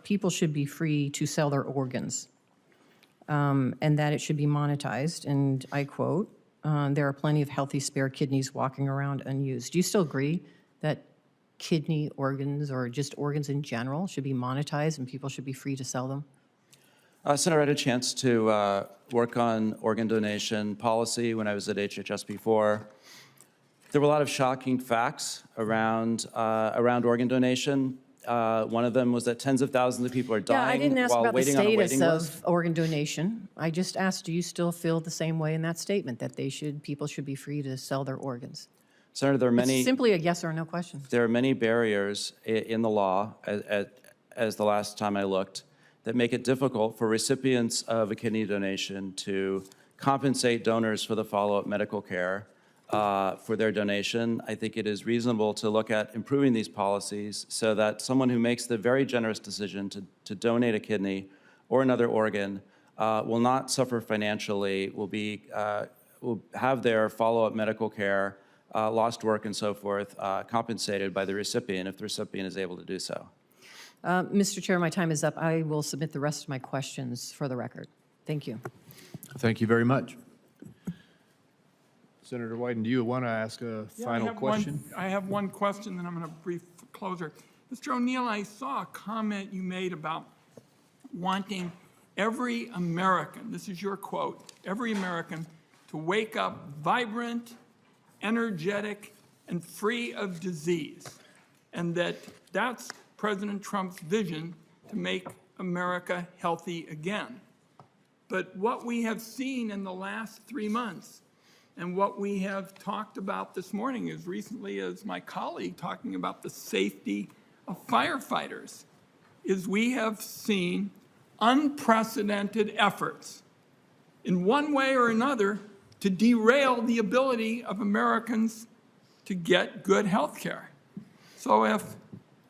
people should be free to sell their organs and that it should be monetized, and I quote, there are plenty of healthy spare kidneys walking around unused. Do you still agree that kidney organs or just organs in general should be monetized and people should be free to sell them? Senator, I had a chance to work on organ donation policy when I was at HHS before. There were a lot of shocking facts around organ donation. One of them was that tens of thousands of people are dying I didn't ask while about the waiting on a waiting status list. of organ donation. I just asked, do you still feel the same way in that statement, that people should be free to sell their organs? Senator, there are many. It's simply a yes or no question. There are many barriers in the law, as the last time I looked, that make it difficult for recipients of a kidney donation to compensate donors for the follow-up medical care for their donation. I think it is reasonable to look at improving these policies so that someone who makes the very generous decision to donate a kidney or another organ will not suffer financially, will have their follow-up medical care, lost work and so forth, compensated by the recipient if the recipient is able to do so. Mr. Chair, my time is up. I will submit the rest of my questions for the record. Thank you. Thank you very much. Senator Wyden, do you want to ask a final question? I have one question, then I'm going to brief closer. Mr. O'Neill, I saw a comment you made about wanting every American, this is your quote, every American to wake up vibrant, energetic, and free of disease, and that's President Trump's vision to make America healthy again. But what we have seen in the last 3 months and what we have talked about this morning, as recently as my colleague talking about the safety of firefighters, is we have seen unprecedented efforts in one way or another to derail the ability of Americans to get good health care. So if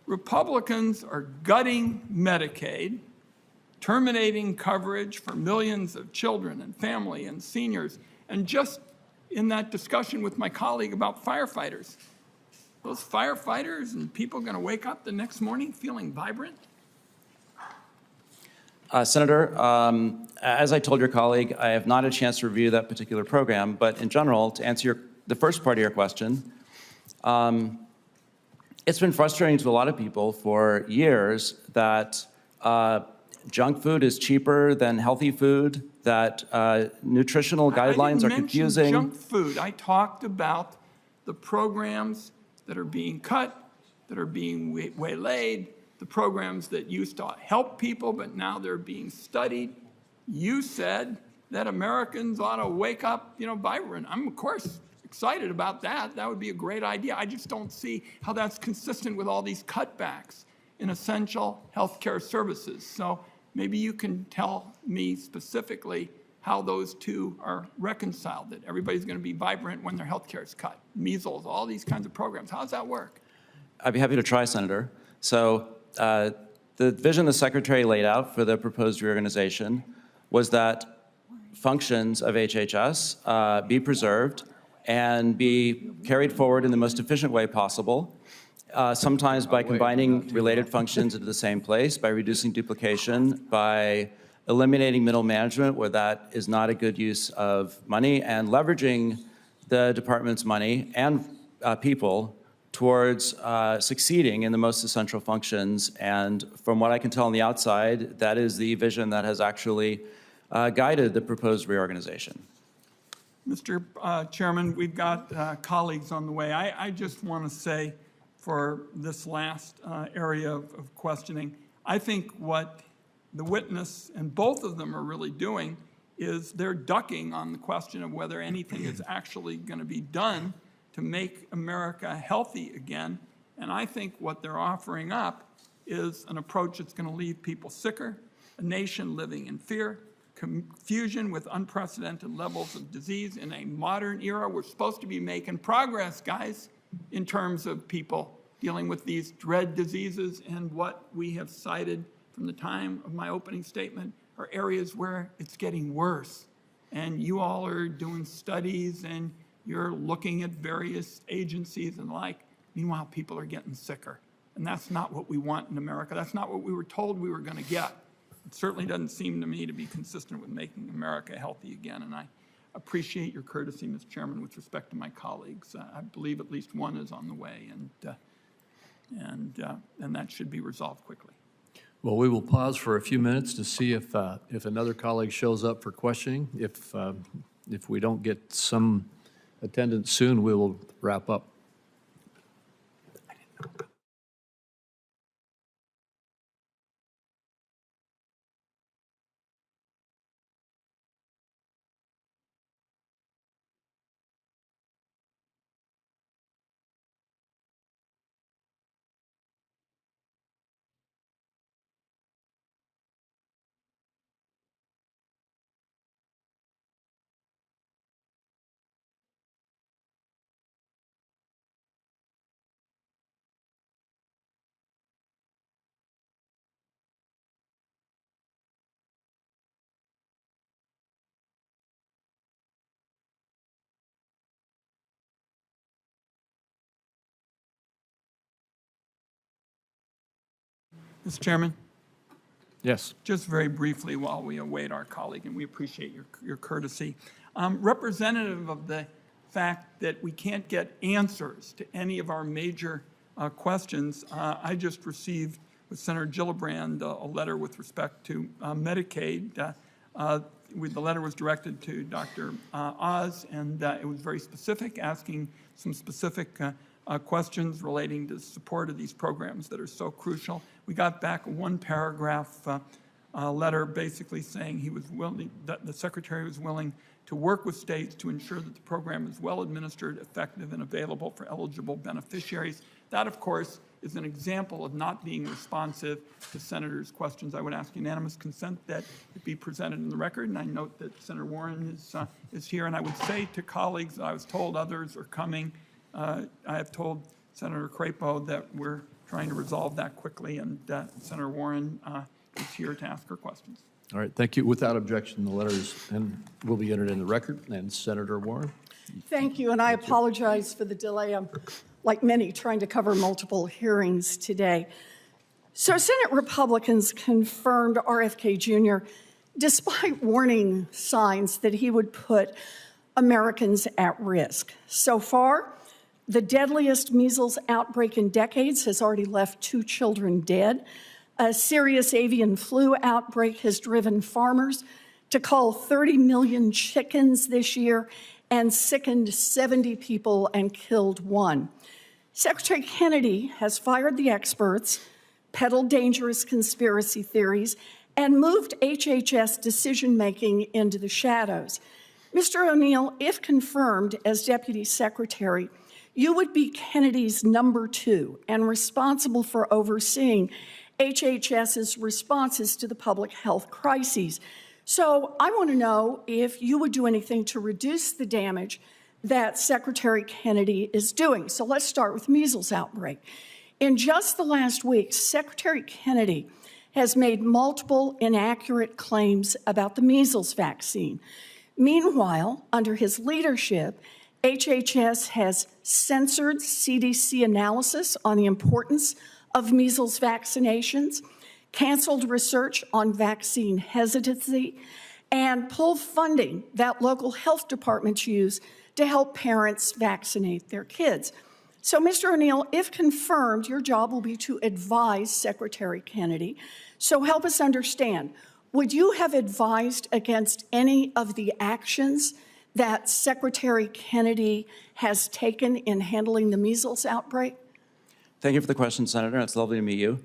Republicans are gutting Medicaid, terminating coverage for millions of children and family and seniors, and just in that discussion with my colleague about firefighters, those firefighters and people going to wake up the next morning feeling vibrant? Senator, as I told your colleague, I have not had a chance to review that particular program, but in general, to answer the first part of your question, it's been frustrating to a lot of people for years that junk food is cheaper than healthy food, that nutritional guidelines are confusing. I didn't mention junk food. I talked about the programs that are being cut, that are being waylaid, the programs that used to help people, but now they're being studied. You said that Americans ought to wake up, vibrant. I'm, of course, excited about that. That would be a great idea. I just don't see how that's consistent with all these cutbacks in essential healthcare services. So maybe you can tell me specifically how those two are reconciled, that everybody's going to be vibrant when their healthcare is cut. Measles, all these kinds of programs. How does that work? I'd be happy to try, Senator. So the vision the Secretary laid out for the proposed reorganization was that functions of HHS be preserved and be carried forward in the most efficient way possible, sometimes by combining related functions into the same place, by reducing duplication, by eliminating middle management where that is not a good use of money, and leveraging the department's money and people towards succeeding in the most essential functions. And from what I can tell on the outside, that is the vision that has actually guided the proposed reorganization. Mr. Chairman, we've got colleagues on the way. I just want to say for this last area of questioning, I think what the witness and both of them are really doing is they're ducking on the question of whether anything is actually going to be done to make America healthy again. And I think what they're offering up is an approach that's going to leave people sicker, a nation living in fear, confusion with unprecedented levels of disease in a modern era. We're supposed to be making progress, guys, in terms of people dealing with these dread diseases, and what we have cited from the time of my opening statement are areas where it's getting worse. And you all are doing studies and you're looking at various agencies and the like. Meanwhile, people are getting sicker. And that's not what we want in America. That's not what we were told we were going to get. It certainly doesn't seem to me to be consistent with making America healthy again. And I appreciate your courtesy, Mr. Chairman, with respect to my colleagues. I believe at least one is on the way, and that should be resolved quickly. Well, we will pause for a few minutes to see if another colleague shows up for questioning. If we don't get some attendance soon, we will wrap up. Mr. Chairman? Yes. Just very briefly while we await our colleague, and we appreciate your courtesy. Representative of the fact that we can't get answers to any of our major questions, I just received with Senator Gillibrand a letter with respect to Medicaid. The letter was directed to Dr. Oz, and it was very specific, asking some specific questions relating to support of these programs that are so crucial. We got back a one-paragraph letter basically saying he was willing, that the Secretary was willing to work with states to ensure that the program is well administered, effective, and available for eligible beneficiaries. That, of course, is an example of not being responsive to Senators' questions. I would ask unanimous consent that it be presented in the record, and I note that Senator Warren is here. And I would say to colleagues, I was told others are coming. I have told Senator Crapo that we're trying to resolve that quickly, and Senator Warren is here to ask her questions. All right, thank you. Without objection, the letter will be entered in the record. And Senator Warren? Thank you, and I apologize for the delay. I'm, like many, trying to cover multiple hearings today. So Senate Republicans confirmed RFK Jr., despite warning signs that he would put Americans at risk. So far, the deadliest measles outbreak in decades has already left 2 children dead. A serious avian flu outbreak has driven farmers to cull 30 million chickens this year and sickened 70 people and killed 1. Secretary Kennedy has fired the experts, peddled dangerous conspiracy theories, and moved HHS decision-making into the shadows. Mr. O'Neill, if confirmed as Deputy Secretary, you would be Kennedy's #2 and responsible for overseeing HHS's responses to the public health crises. So I want to know if you would do anything to reduce the damage that Secretary Kennedy is doing. So let's start with measles outbreak. In just the last week, Secretary Kennedy has made multiple inaccurate claims about the measles vaccine. Meanwhile, under his leadership, HHS has censored CDC analysis on the importance of measles vaccinations, canceled research on vaccine hesitancy, and pulled funding that local health departments use to help parents vaccinate their kids. So, Mr. O'Neill, if confirmed, your job will be to advise Secretary Kennedy. So help us understand, would you have advised against any of the actions that Secretary Kennedy has taken in handling the measles outbreak? Thank you for the question, Senator. It's lovely to meet you.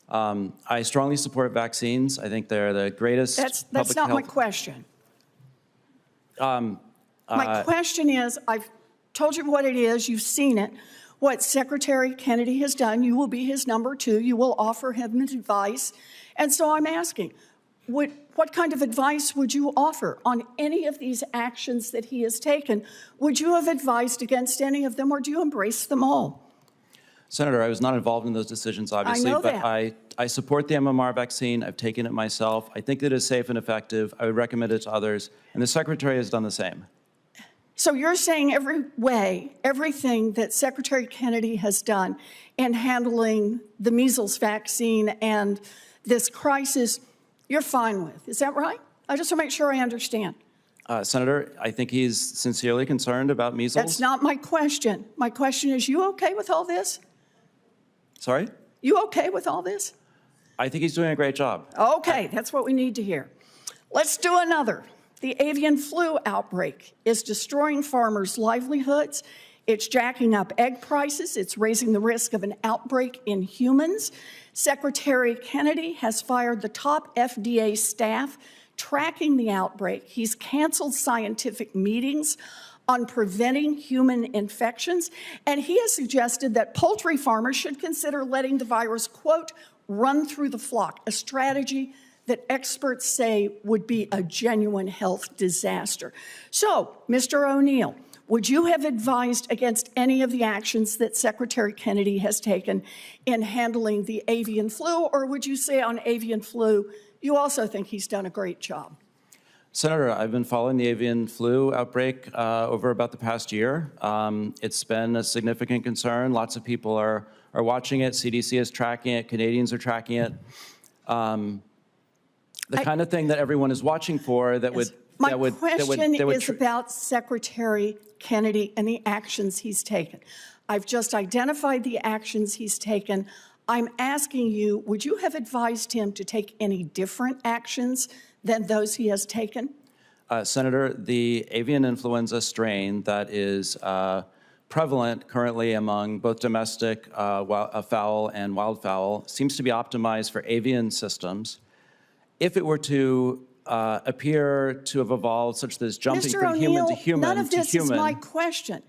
I strongly support vaccines. I think they're the greatest That's not my question. My question is, I've told you what it is, you've seen it, what Secretary Kennedy has done. You will be his number two. You will offer him advice. And so I'm asking, what kind of advice would you offer on any of these actions that he has taken? Would you have advised against any of them, or do you embrace them all? Senator, I was not involved in those decisions, obviously, know but that. I support the MMR vaccine. I've taken it myself. I think it is safe and effective. I would recommend it to others, and the Secretary has done the same. So you're saying everything that Secretary Kennedy has done in handling the measles vaccine and this crisis, you're fine with. Is that right? I just want to make sure I understand. Senator, I think he's sincerely concerned about measles. That's not my question. My question is, you okay with all this? Sorry? You okay with all this? I think he's doing a great job. Okay, that's what we need to hear. Let's do another. The avian flu outbreak is destroying farmers' livelihoods. It's jacking up egg prices. It's raising the risk of an outbreak in humans. Secretary Kennedy has fired the top FDA staff tracking the outbreak. He's canceled scientific meetings on preventing human infections, and he has suggested that poultry farmers should consider letting the virus, quote, run through the flock, a strategy that experts say would be a genuine health disaster. So, Mr. O'Neill, would you have advised against any of the actions that Secretary Kennedy has taken in handling the avian flu, or would you say on avian flu, you also think he's done a great job? Senator, I've been following the avian flu outbreak over about the past year. It's been a significant concern. Lots of people are watching it. CDC is tracking it. Canadians are tracking it. The kind of thing that everyone is watching for that would... My question is about Secretary Kennedy and the actions he's taken. I've just identified the actions he's taken. I'm asking you, would you have advised him to take any different actions than those he has taken? Senator, the avian influenza strain that is prevalent currently among both domestic fowl and wildfowl seems to be optimized for avian systems. If it were to appear to have evolved such that it's jumping Mr. from human to human none of this is my question.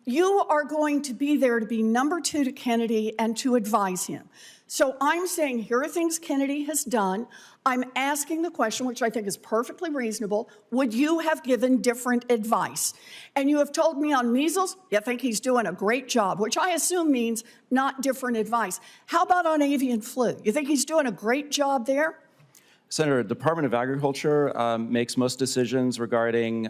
You are going to be there to be number two to Kennedy and to advise him. So I'm saying here are things Kennedy has done. I'm asking the question, which I think is perfectly reasonable, would you have given different advice? And you have told me on measles, you think he's doing a great job, which I assume means not different advice. How about on avian flu? You think he's doing a great job there? Senator, the Department of Agriculture makes most decisions regarding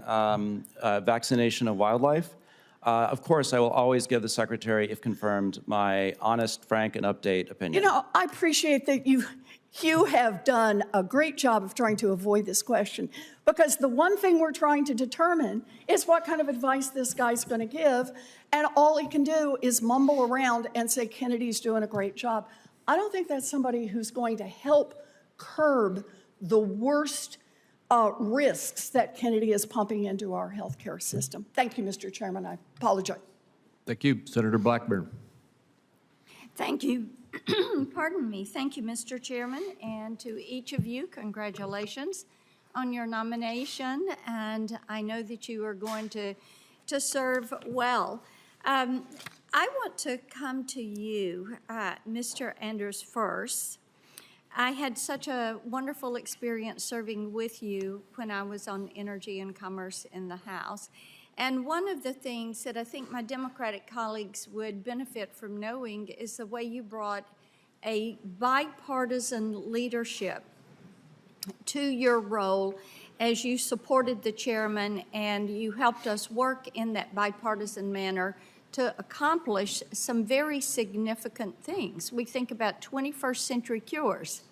vaccination of wildlife. Of course, I will always give the Secretary, if confirmed, my honest, frank, and update opinion. You know, I appreciate that you have done a great job of trying to avoid this question, because the one thing we're trying to determine is what kind of advice this guy's going to give, and all he can do is mumble around and say Kennedy's doing a great job. I don't think that's somebody who's going to help curb the worst risks that Kennedy is pumping into our healthcare system. Thank you, Mr. Chairman. I apologize. Thank you. Senator Blackburn. Thank you. Pardon me. Thank you, Mr. Chairman, and to each of you, congratulations on your nomination, and I know that you are going to serve well. I want to come to you, Mr. Anders, first. I had such a wonderful experience serving with you when I was on Energy and Commerce in the House. And one of the things that I think my Democratic colleagues would benefit from knowing is the way you brought a bipartisan leadership to your role as you supported the chairman and you helped us work in that bipartisan manner to accomplish some very significant things. We think about 21st century cures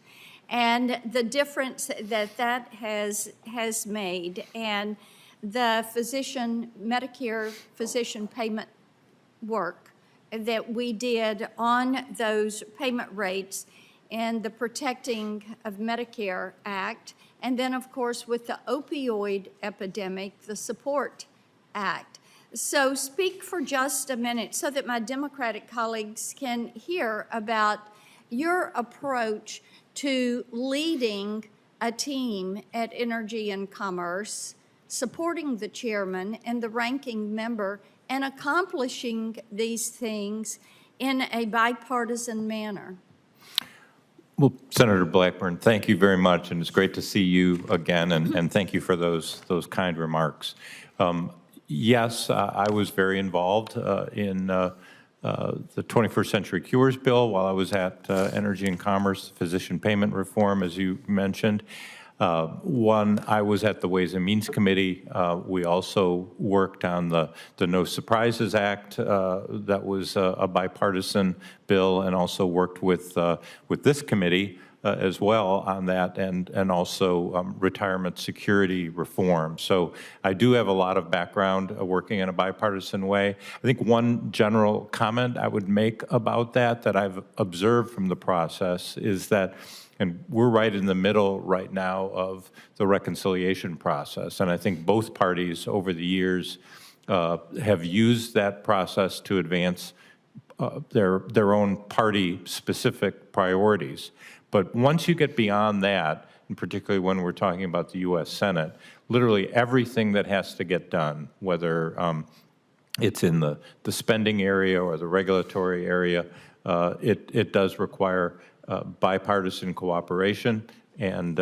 and the difference that has made, and the Medicare physician payment work that we did on those payment rates in the Protecting of Medicare Act, and then, of course, with the opioid epidemic, the SUPPORT Act. So speak for just a minute so that my Democratic colleagues can hear about your approach to leading a team at Energy and Commerce, supporting the chairman and the ranking member, and accomplishing these things in a bipartisan manner. Well, Senator Blackburn, thank you very much, and it's great to see you again, and thank you for those kind remarks. Yes, I was very involved in the 21st Century Cures Bill while I was at Energy and Commerce, physician payment reform, as you mentioned. I was at the Ways and Means Committee. We also worked on the No Surprises Act that was a bipartisan bill, and also worked with this committee as well on that, and also retirement security reform. So I do have a lot of background working in a bipartisan way. I think one general comment I would make about that I've observed from the process is that, and we're right in the middle right now of the reconciliation process, and I think both parties over the years have used that process to advance their own party-specific priorities. But once you get beyond that, and particularly when we're talking about the U.S. Senate, literally everything that has to get done, whether it's in the spending area or the regulatory area, it does require bipartisan cooperation and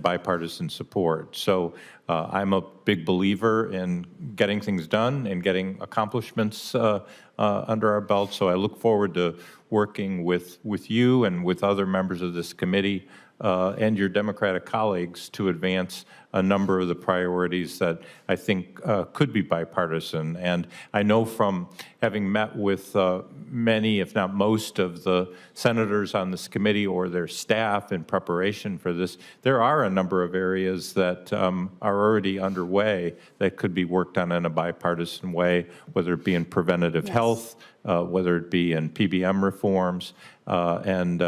bipartisan support. So I'm a big believer in getting things done and getting accomplishments under our belt. So I look forward to working with you and with other members of this committee and your Democratic colleagues to advance a number of the priorities that I think could be bipartisan. And I know from having met with many, if not most, of the senators on this committee or their staff in preparation for this, there are a number of areas that are already underway that could be worked on in a bipartisan way, whether it be in preventative health, whether it be in PBM reforms, and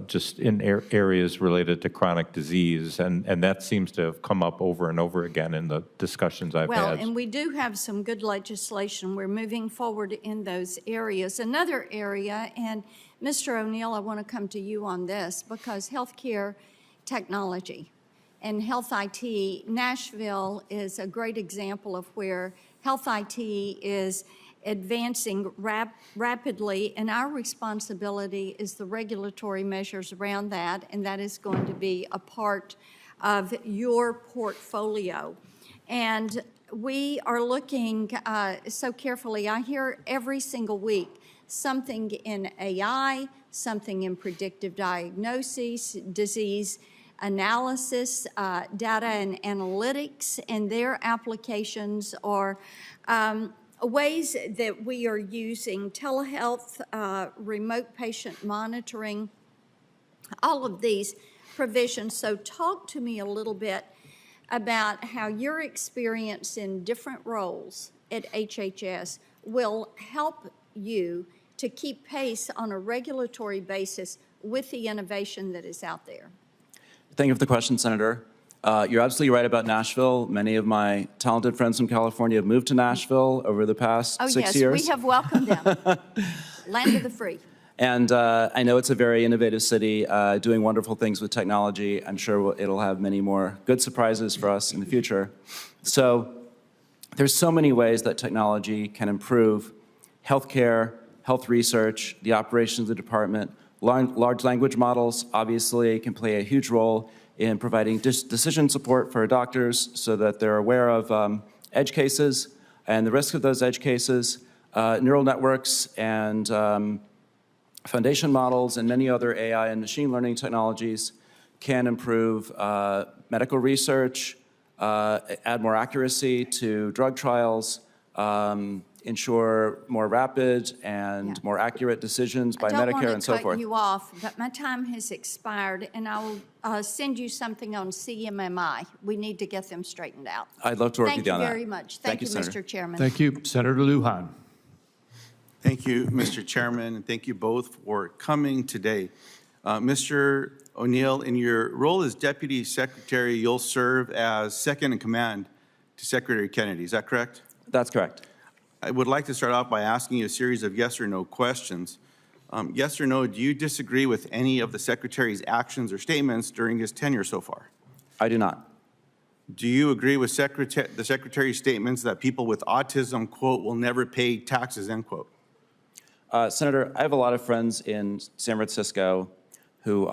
just in areas related to chronic disease. And that seems to have come up over and over again in the discussions I've had. Well, and we do have some good legislation. We're moving forward in those areas. Another area, and Mr. O'Neill, I want to come to you on this, because healthcare technology and health IT, Nashville is a great example of where health IT is advancing rapidly, and our responsibility is the regulatory measures around that, and that is going to be a part of your portfolio. And we are looking so carefully. I hear every single week something in AI, something in predictive diagnosis, disease analysis, data and analytics, and their applications are ways that we are using telehealth, remote patient monitoring, all of these provisions. So talk to me a little bit about how your experience in different roles at HHS will help you to keep pace on a regulatory basis with the innovation that is out there. Thank you for the question, Senator. You're absolutely right about Nashville. Many of my talented friends from California have moved to Nashville over the past 6 years. Oh, yes, we have welcomed them. Land of the free. And I know it's a very innovative city, doing wonderful things with technology. I'm sure it'll have many more good surprises for us in the future. So there's so many ways that technology can improve healthcare, health research, the operations of the department. Large language models obviously can play a huge role in providing decision support for doctors so that they're aware of edge cases and the risk of those edge cases. Neural networks and foundation models and many other AI and machine learning technologies can improve medical research, add more accuracy to drug trials, ensure more rapid and more accurate decisions by Medicare and so forth. I don't want to cut you off, but my time has expired, and I'll send you something on CMMI. We need to get them straightened out. I'd love to work with you on that. Thank you very much. Thank you, Senator. Mr. Chairman. Thank you. Senator Lujan. Thank you, Mr. Chairman, and thank you both for coming today. Mr. O'Neill, in your role as Deputy Secretary, you'll serve as second in command to Secretary Kennedy. Is that correct? That's correct. I would like to start off by asking you a series of yes or no questions. Yes or no, do you disagree with any of the Secretary's actions or statements during his tenure so far? I do not. Do you agree with the Secretary's statements that people with autism, quote, will never pay taxes, end quote? Senator, I have a lot of friends in San Francisco who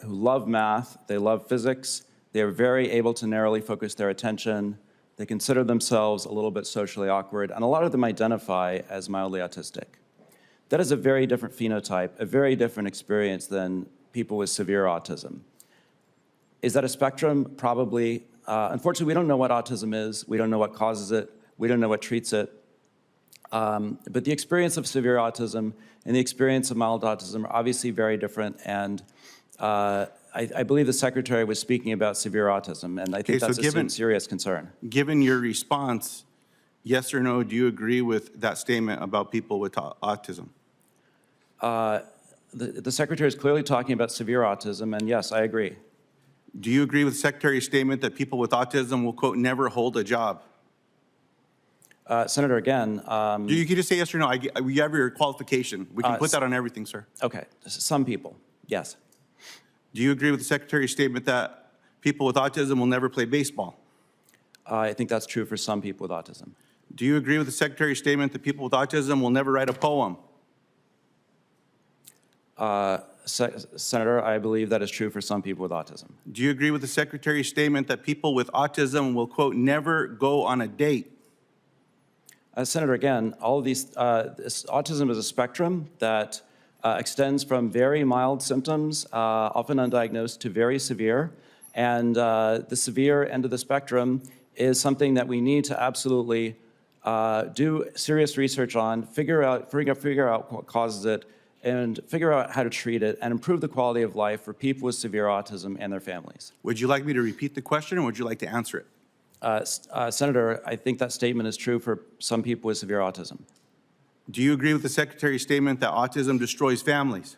love math, they love physics, they are very able to narrowly focus their attention, they consider themselves a little bit socially awkward, and a lot of them identify as mildly autistic. That is a very different phenotype, a very different experience than people with severe autism. Is that a spectrum? Probably. Unfortunately, we don't know what autism is, we don't know what causes it, we don't know what treats it. But the experience of severe autism and the experience of mild autism are obviously very different, and I believe the Secretary was speaking about severe autism, and I think that's a serious concern. Given your response, yes or no, do you agree with that statement about people with autism? The Secretary is clearly talking about severe autism, and yes, I agree. Do you agree with the Secretary's statement that people with autism will, quote, never hold a job? Senator, again... you can just say yes or no. We have your qualification. We can put that on everything, sir. Okay. Some people, yes. Do you agree with the Secretary's statement that people with autism will never play baseball? I think that's true for some people with autism. Do you agree with the Secretary's statement that people with autism will never write a poem? Senator, I believe that is true for some people with autism. Do you agree with the Secretary's statement that people with autism will, quote, never go on a date? Senator, again, all of these, autism is a spectrum that extends from very mild symptoms, often undiagnosed, to very severe. And the severe end of the spectrum is something that we need to absolutely do serious research on, figure out what causes it, and figure out how to treat it and improve the quality of life for people with severe autism and their families. Would you like me to repeat the question, or would you like to answer it? Senator, I think that statement is true for some people with severe autism. Do you agree with the Secretary's statement that autism destroys families?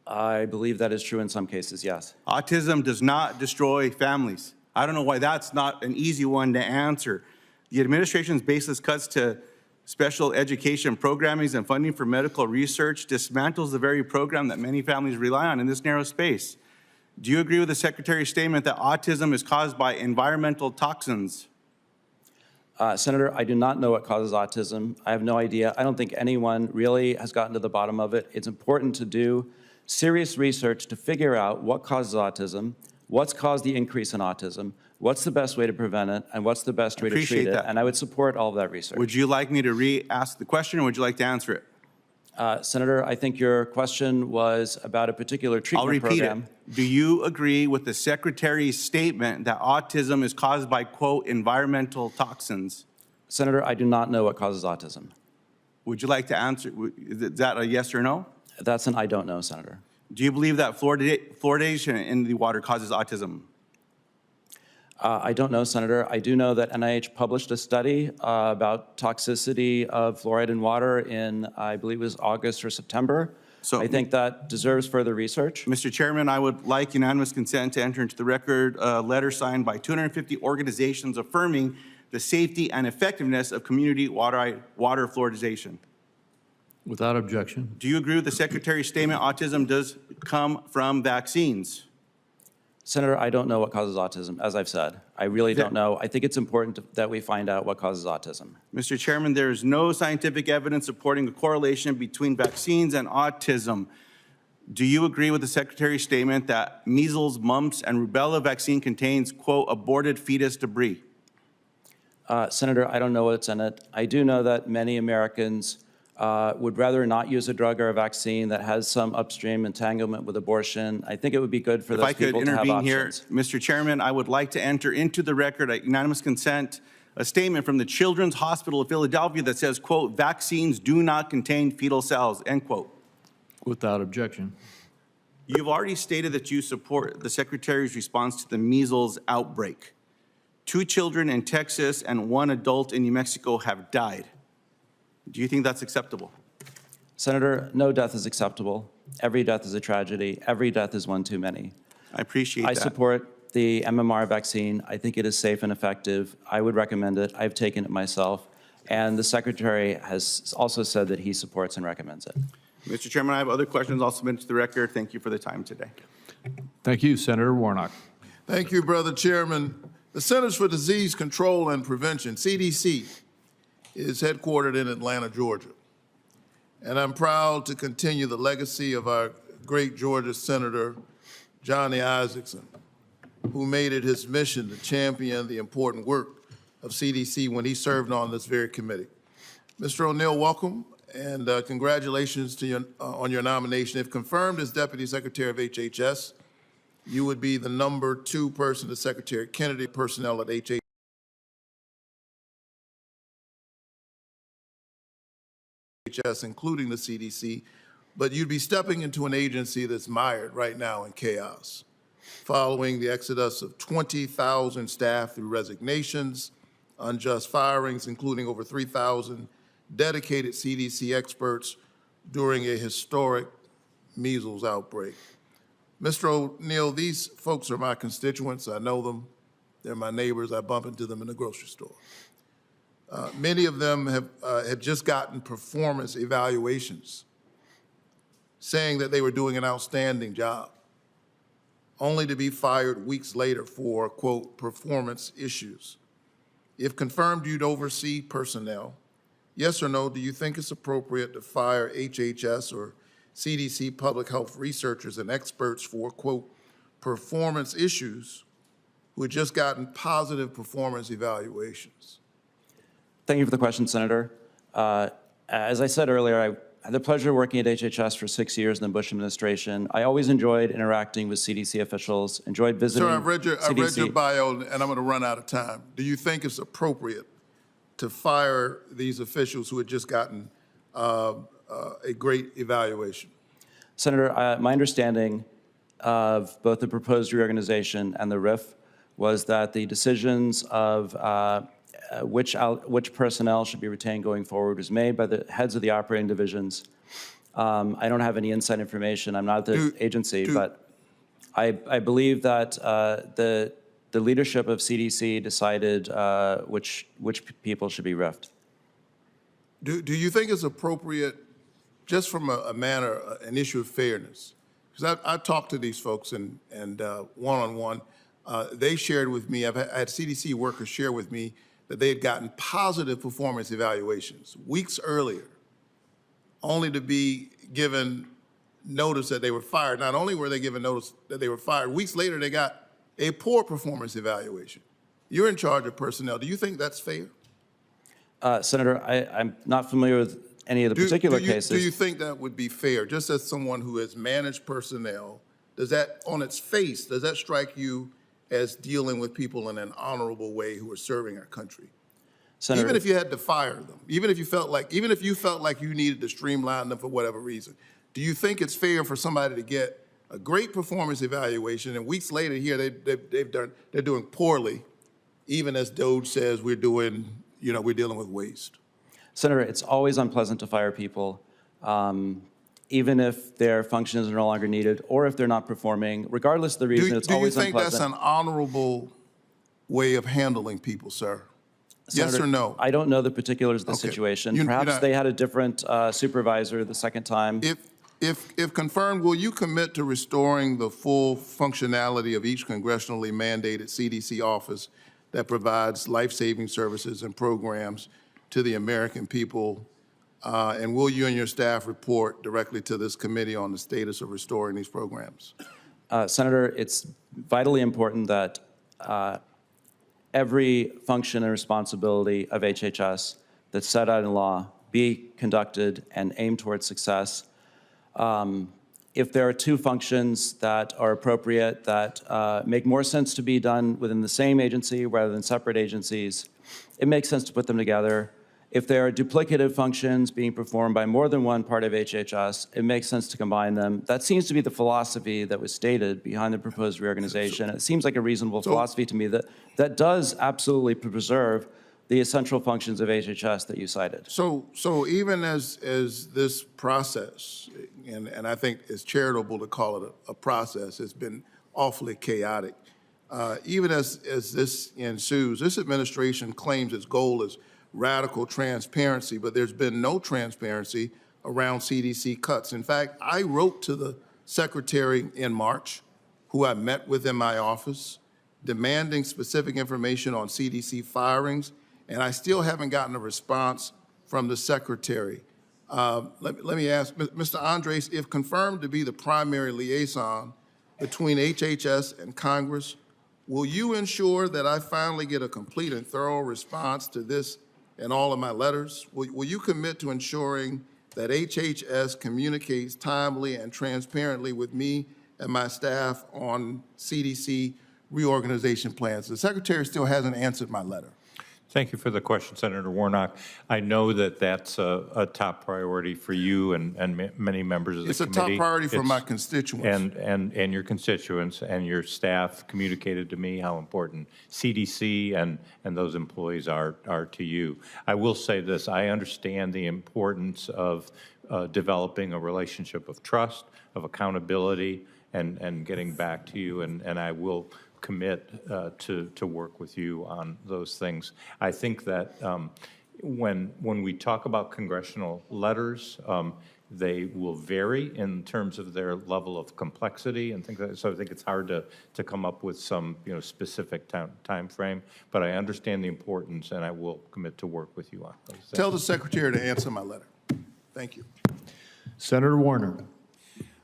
I believe that is true in some cases, yes. Autism does not destroy families. I don't know why that's not an easy one to answer. The administration's baseless cuts to special education programming and funding for medical research dismantles the very program that many families rely on in this narrow space. Do you agree with the Secretary's statement that autism is caused by environmental toxins? Senator, I do not know what causes autism. I have no idea. I don't think anyone really has gotten to the bottom of it. It's important to do serious research to figure out what causes autism, what's caused the increase in autism, what's the best way to prevent it, and what's the best way to treat it. And I would support all of that research. Would you like me to re-ask the question, or would you like to answer it? Senator, I think your question was about a particular treatment program. I'll repeat it. Do you agree with the Secretary's statement that autism is caused by, quote, environmental toxins? Senator, I do not know what causes autism. Would you like to answer? Is that a yes or no? That's an I don't know, Senator. Do you believe that fluoridation in the water causes autism? I don't know, Senator. I do know that NIH published a study about toxicity of fluoride in water in, I believe it was August or September. So I think that deserves further research. Mr. Chairman, I would like unanimous consent to enter into the record a letter signed by 250 organizations affirming the safety and effectiveness of community water fluoridization. Without objection. Do you agree with the Secretary's statement autism does come from vaccines? Senator, I don't know what causes autism, as I've said. I really don't know. I think it's important that we find out what causes autism. Mr. Chairman, there is no scientific evidence supporting a correlation between vaccines and autism. Do you agree with the Secretary's statement that measles, mumps, and rubella vaccine contains, quote, aborted fetus debris? Senator, I don't know what's in it. I do know that many Americans would rather not use a drug or a vaccine that has some upstream entanglement with abortion. I think it would be good for those people to have options. If I could intervene here, Mr. Chairman, I would like to enter into the record at unanimous consent a statement from the Children's Hospital of Philadelphia that says, quote, vaccines do not contain fetal cells, end quote. Without objection. You've already stated that you support the Secretary's response to the measles outbreak. 2 children in Texas and 1 adult in New Mexico have died. Do you think that's acceptable? Senator, no death is acceptable. Every death is a tragedy. Every death is one too many. I appreciate I that. support the MMR vaccine. I think it is safe and effective. I would recommend it. I've taken it myself. And the Secretary has also said that he supports and recommends it. Mr. Chairman, I have other questions I'll submit to the record. Thank you for the time today. Thank you, Senator Warnock. Thank you, Brother Chairman. The Centers for Disease Control and Prevention, CDC, is headquartered in Atlanta, Georgia. And I'm proud to continue the legacy of our great Georgia Senator, Johnny Isakson, who made it his mission to champion the important work of CDC when he served on this very committee. Mr. O'Neill, welcome, and congratulations to you on your nomination. If confirmed as Deputy Secretary of HHS, you would be the #2 person to Secretary Kennedy personnel at HHS, including the CDC, but you'd be stepping into an agency that's mired right now in chaos, following the exodus of 20,000 staff through resignations, unjust firings, including over 3,000 dedicated CDC experts during a historic measles outbreak. Mr. O'Neill, these folks are my constituents. I know them. They're my neighbors. I bump into them in the grocery store. Many of them have just gotten performance evaluations saying that they were doing an outstanding job, only to be fired weeks later for, quote, performance issues. If confirmed, you'd oversee personnel. Yes or no, do you think it's appropriate to fire HHS or CDC public health researchers and experts for, quote, performance issues who had just gotten positive performance evaluations? Thank you for the question, Senator. As I said earlier, I had the pleasure of working at HHS for 6 years in the Bush administration. I always enjoyed interacting with CDC officials, enjoyed visiting Sir, I've read your bio, and I'm going to run out of time. Do you think it's appropriate to fire these officials who had just gotten a great evaluation? Senator, my understanding of both the proposed reorganization and the RIF was that the decisions of which personnel should be retained going forward was made by the heads of the operating divisions. I don't have any inside information. I'm not at the agency, but I believe that the leadership of CDC decided which people should be RIF'd. Do you think it's appropriate, just from an issue of fairness? Because I talked to these folks and one-on-one, they shared with me, I had CDC workers share with me that they had gotten positive performance evaluations weeks earlier, only to be given notice that they were fired. Not only were they given notice that they were fired, weeks later they got a poor performance evaluation. You're in charge of personnel. Do you think that's fair? Senator, I'm not familiar with any of the particular cases. Do you think that would be fair? Just as someone who has managed personnel, does that, on its face, does that strike you as dealing with people in an honorable way who are serving our country? Senator, even if you had to fire them, even if you felt like you needed to streamline them for whatever reason, do you think it's fair for somebody to get a great performance evaluation and weeks later here they're doing poorly, even as DOGE says we're dealing with waste? Senator, it's always unpleasant to fire people, even if their functions are no longer needed or if they're not performing. Regardless of the reason, it's always unpleasant. Do you think that's an honorable way of handling people, sir? Senator, yes or no? I don't know the particulars of the situation. Perhaps they had a different supervisor the second time. If confirmed, will you commit to restoring the full functionality of each congressionally mandated CDC office that provides life-saving services and programs to the American people? And will you and your staff report directly to this committee on the status of restoring these programs? Senator, it's vitally important that every function and responsibility of HHS that's set out in law be conducted and aimed towards success. If there are two functions that are appropriate, that make more sense to be done within the same agency rather than separate agencies, it makes sense to put them together. If there are duplicative functions being performed by more than one part of HHS, it makes sense to combine them. That seems to be the philosophy that was stated behind the proposed reorganization. It seems like a reasonable philosophy to me that does absolutely preserve the essential functions of HHS that you cited. So even as this process, and I think it's charitable to call it a process, it's been awfully chaotic. Even as this ensues, this administration claims its goal is radical transparency, but there's been no transparency around CDC cuts. In fact, I wrote to the secretary in March, who I met with in my office, demanding specific information on CDC firings, and I still haven't gotten a response from the secretary. Let me ask, Mr. Andres, if confirmed to be the primary liaison between HHS and Congress, will you ensure that I finally get a complete and thorough response to this in all of my letters? Will you commit to ensuring that HHS communicates timely and transparently with me and my staff on CDC reorganization plans? The secretary still hasn't answered my letter. Thank you for the question, Senator Warnock. I know that that's a top priority for you and many members of the committee. It's a top priority for my constituents. And your constituents and your staff communicated to me how important CDC and those employees are to you. I will say this, I understand the importance of developing a relationship of trust, of accountability, and getting back to you, and I will commit to work with you on those things. I think that when we talk about congressional letters, they will vary in terms of their level of complexity and things like that. So I think it's hard to come up with some specific time frame, but I understand the importance and I will commit to work with you on those things. Tell the secretary to answer my letter. Thank you. Senator Warner.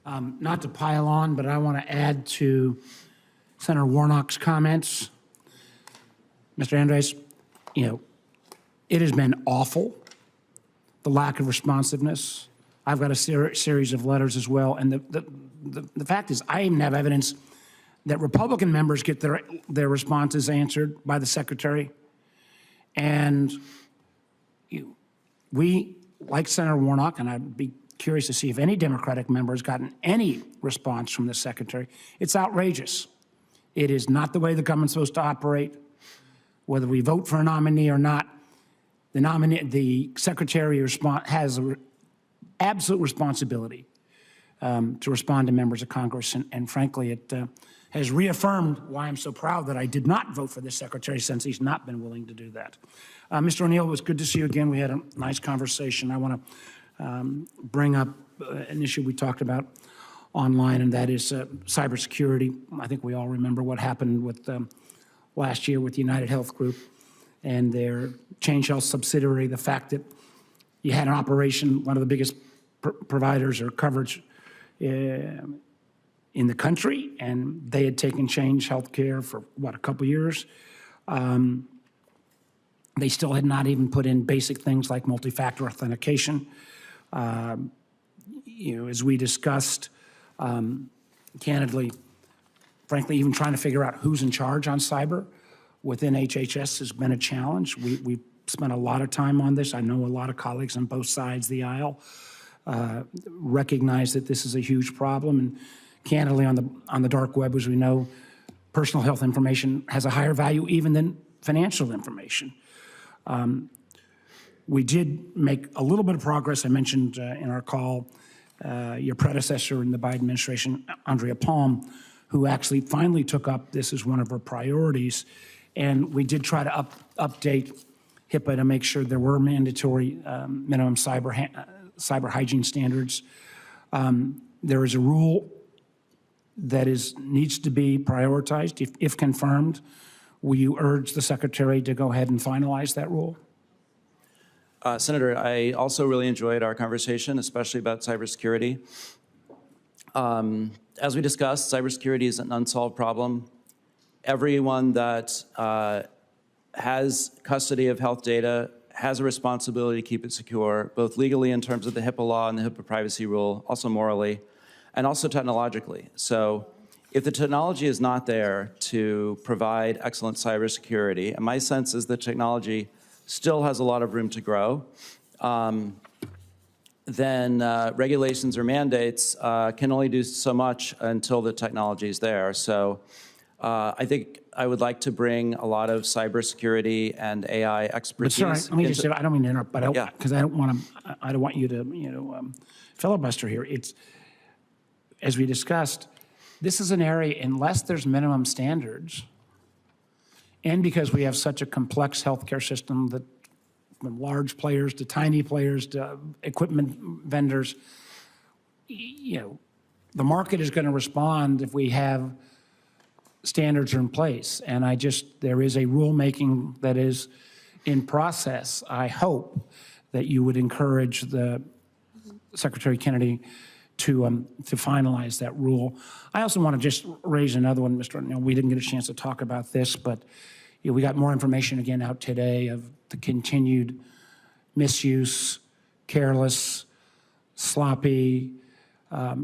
Not to pile on, but I want to add to Senator Warnock's comments. Mr. Andres, it has been awful, the lack of responsiveness. I've got a series of letters as well, and the fact is I even have evidence that Republican members get their responses answered by the secretary, and we, like Senator Warnock, and I'd be curious to see if any Democratic member has gotten any response from the secretary. It's outrageous. It is not the way the government's supposed to operate. Whether we vote for a nominee or not, the secretary has an absolute responsibility to respond to members of Congress. And frankly, it has reaffirmed why I'm so proud that I did not vote for this secretary, since he's not been willing to do that. Mr. O'Neill, it was good to see you again. We had a nice conversation. I want to bring up an issue we talked about online, and that is cybersecurity. I think we all remember what happened with last year with United Health Group and their Change Health subsidiary. The fact that you had an operation, one of the biggest providers or coverage in the country, and they had taken Change Healthcare for, a couple years. They still had not even put in basic things like multi-factor authentication. As we discussed, candidly, frankly, even trying to figure out who's in charge on cyber within HHS has been a challenge. We've spent a lot of time on this. I know a lot of colleagues on both sides of the aisle recognize that this is a huge problem. And candidly, on the dark web, as we know, personal health information has a higher value even than financial information. We did make a little bit of progress. I mentioned in our call your predecessor in the Biden administration, Andrea Palm, who actually finally took up this as one of her priorities. And we did try to update HIPAA to make sure there were mandatory minimum cyber hygiene standards. There is a rule that needs to be prioritized. If confirmed, will you urge the secretary to go ahead and finalize that rule? Senator, I also really enjoyed our conversation, especially about cybersecurity. As we discussed, cybersecurity is an unsolved problem. Everyone that has custody of health data has a responsibility to keep it secure, both legally in terms of the HIPAA law and the HIPAA privacy rule, also morally, and also technologically. So if the technology is not there to provide excellent cybersecurity, and my sense is that technology still has a lot of room to grow, then regulations or mandates can only do so much until the technology is there. So I think I would like to bring a lot of cybersecurity and AI But expertise. sorry, let me just say, I don't mean to interrupt, but Yeah. because I don't want you to, filibuster here. It's, as we discussed, this is an area, unless there's minimum standards, and because we have such a complex healthcare system that from large players to tiny players to equipment vendors, the market is going to respond if we have standards are in place. And there is a rulemaking that is in process. I hope that you would encourage the Secretary Kennedy to finalize that rule. I also want to just raise another one, Mr. O'Neill. We didn't get a chance to talk about this, but we got more information again out today of the continued misuse, careless, sloppy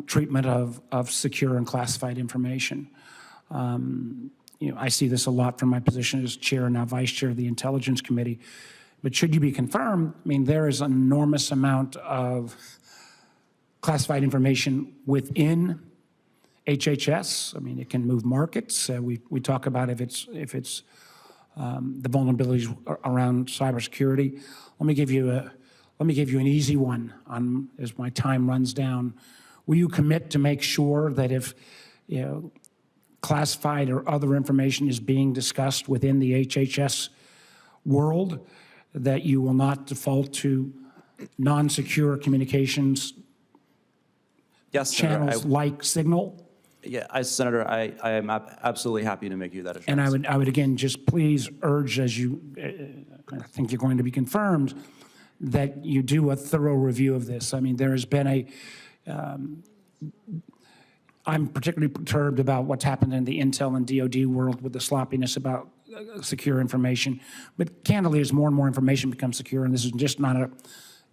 treatment of secure and classified information. I see this a lot from my position as chair and now vice chair of the Intelligence Committee. But should you be confirmed, there is an enormous amount of classified information within HHS. It can move markets. We talk about if it's the vulnerabilities around cybersecurity. Let me give you an easy one as my time runs down. Will you commit to make sure that if classified or other information is being discussed within the HHS world, that you will not default to non-secure communications channels like Signal? Yeah, Senator, I am absolutely happy to make you that assurance. And I would again just please urge, as you I think you're going to be confirmed, that you do a thorough review of this. There has been I'm particularly perturbed about what's happened in the Intel and DoD world with the sloppiness about secure information. But candidly, as more and more information becomes secure, and this is just not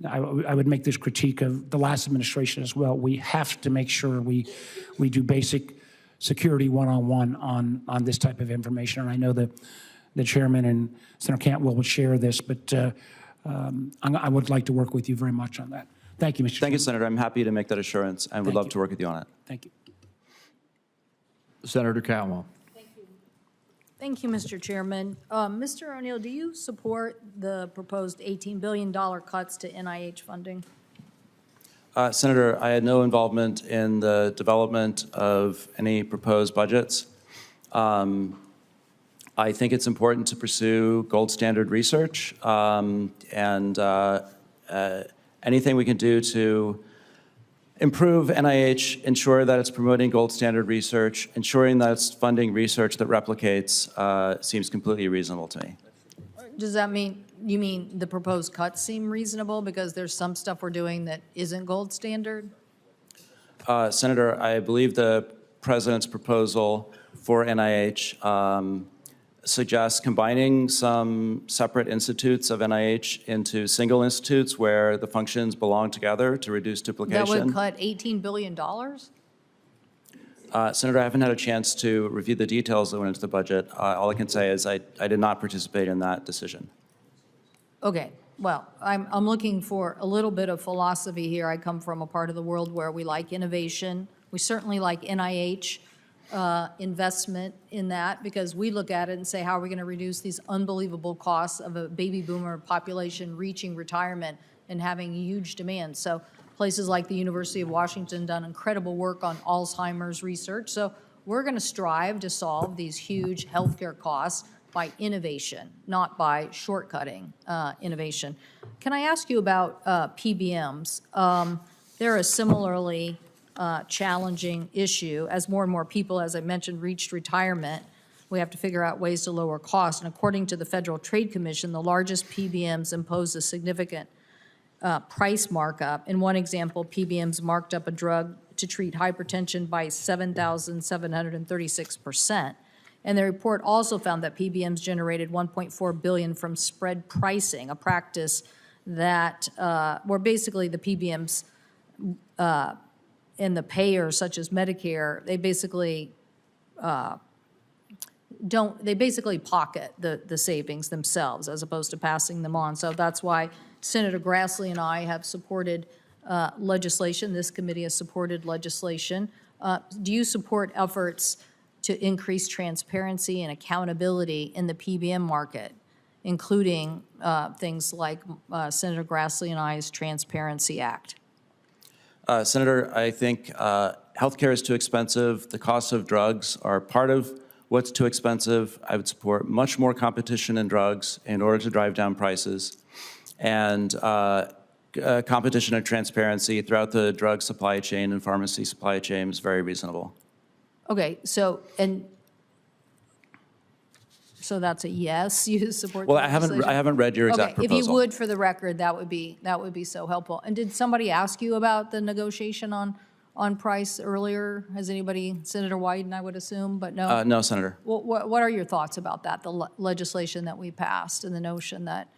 I would make this critique of the last administration as well. We have to make sure we do basic security one-on-one on this type of information. And I know the chairman and Senator Cantwell would share this, but I would like to work with you very much on that. Thank you, Mr. Chairman. Thank you, Senator. I'm happy to make that assurance and would love to work with you on it. Thank you. Senator Cantwell. Thank you, Mr. Chairman. Mr. O'Neill, do you support the proposed $18 billion cuts to NIH funding? Senator, I had no involvement in the development of any proposed budgets. I think it's important to pursue gold standard research, and anything we can do to improve NIH, ensure that it's promoting gold standard research, ensuring that it's funding research that replicates seems completely reasonable to me. Does that mean, you mean the proposed cuts seem reasonable because there's some stuff we're doing that isn't gold standard? Senator, I believe the president's proposal for NIH suggests combining some separate institutes of NIH into single institutes where the functions belong together to reduce duplication. That would cut $18 billion? Senator, I haven't had a chance to review the details that went into the budget. All I can say is I did not participate in that decision. Okay, well, I'm looking for a little bit of philosophy here. I come from a part of the world where we like innovation. We certainly like NIH investment in that because we look at it and say, how are we going to reduce these unbelievable costs of a baby boomer population reaching retirement and having huge demand? So places like the University of Washington done incredible work on Alzheimer's research. So we're going to strive to solve these huge healthcare costs by innovation, not by shortcutting innovation. Can I ask you about PBMs? They're a similarly challenging issue. As more and more people, as I mentioned, reached retirement, we have to figure out ways to lower costs. And according to the Federal Trade Commission, the largest PBMs impose a significant price markup. In one example, PBMs marked up a drug to treat hypertension by 7,736%. And the report also found that PBMs generated $1.4 billion from spread pricing, a practice that where basically the PBMs and the payers, such as Medicare, they basically pocket the savings themselves as opposed to passing them on. So that's why Senator Grassley and I have supported legislation. This committee has supported legislation. Do you support efforts to increase transparency and accountability in the PBM market, including things like Senator Grassley and I's Transparency Act? Senator, I think healthcare is too expensive. The costs of drugs are part of what's too expensive. I would support much more competition in drugs in order to drive down prices, and competition and transparency throughout the drug supply chain and pharmacy supply chain is very reasonable. Okay, so that's a yes, you support Well, the legislation? I haven't read your exact proposal. If you would, for the record, that would be so helpful. And did somebody ask you about the negotiation on price earlier? Has anybody, Senator Wyden, I would assume, but no? No, Senator. Well, what are your thoughts about that, the legislation that we passed and the notion that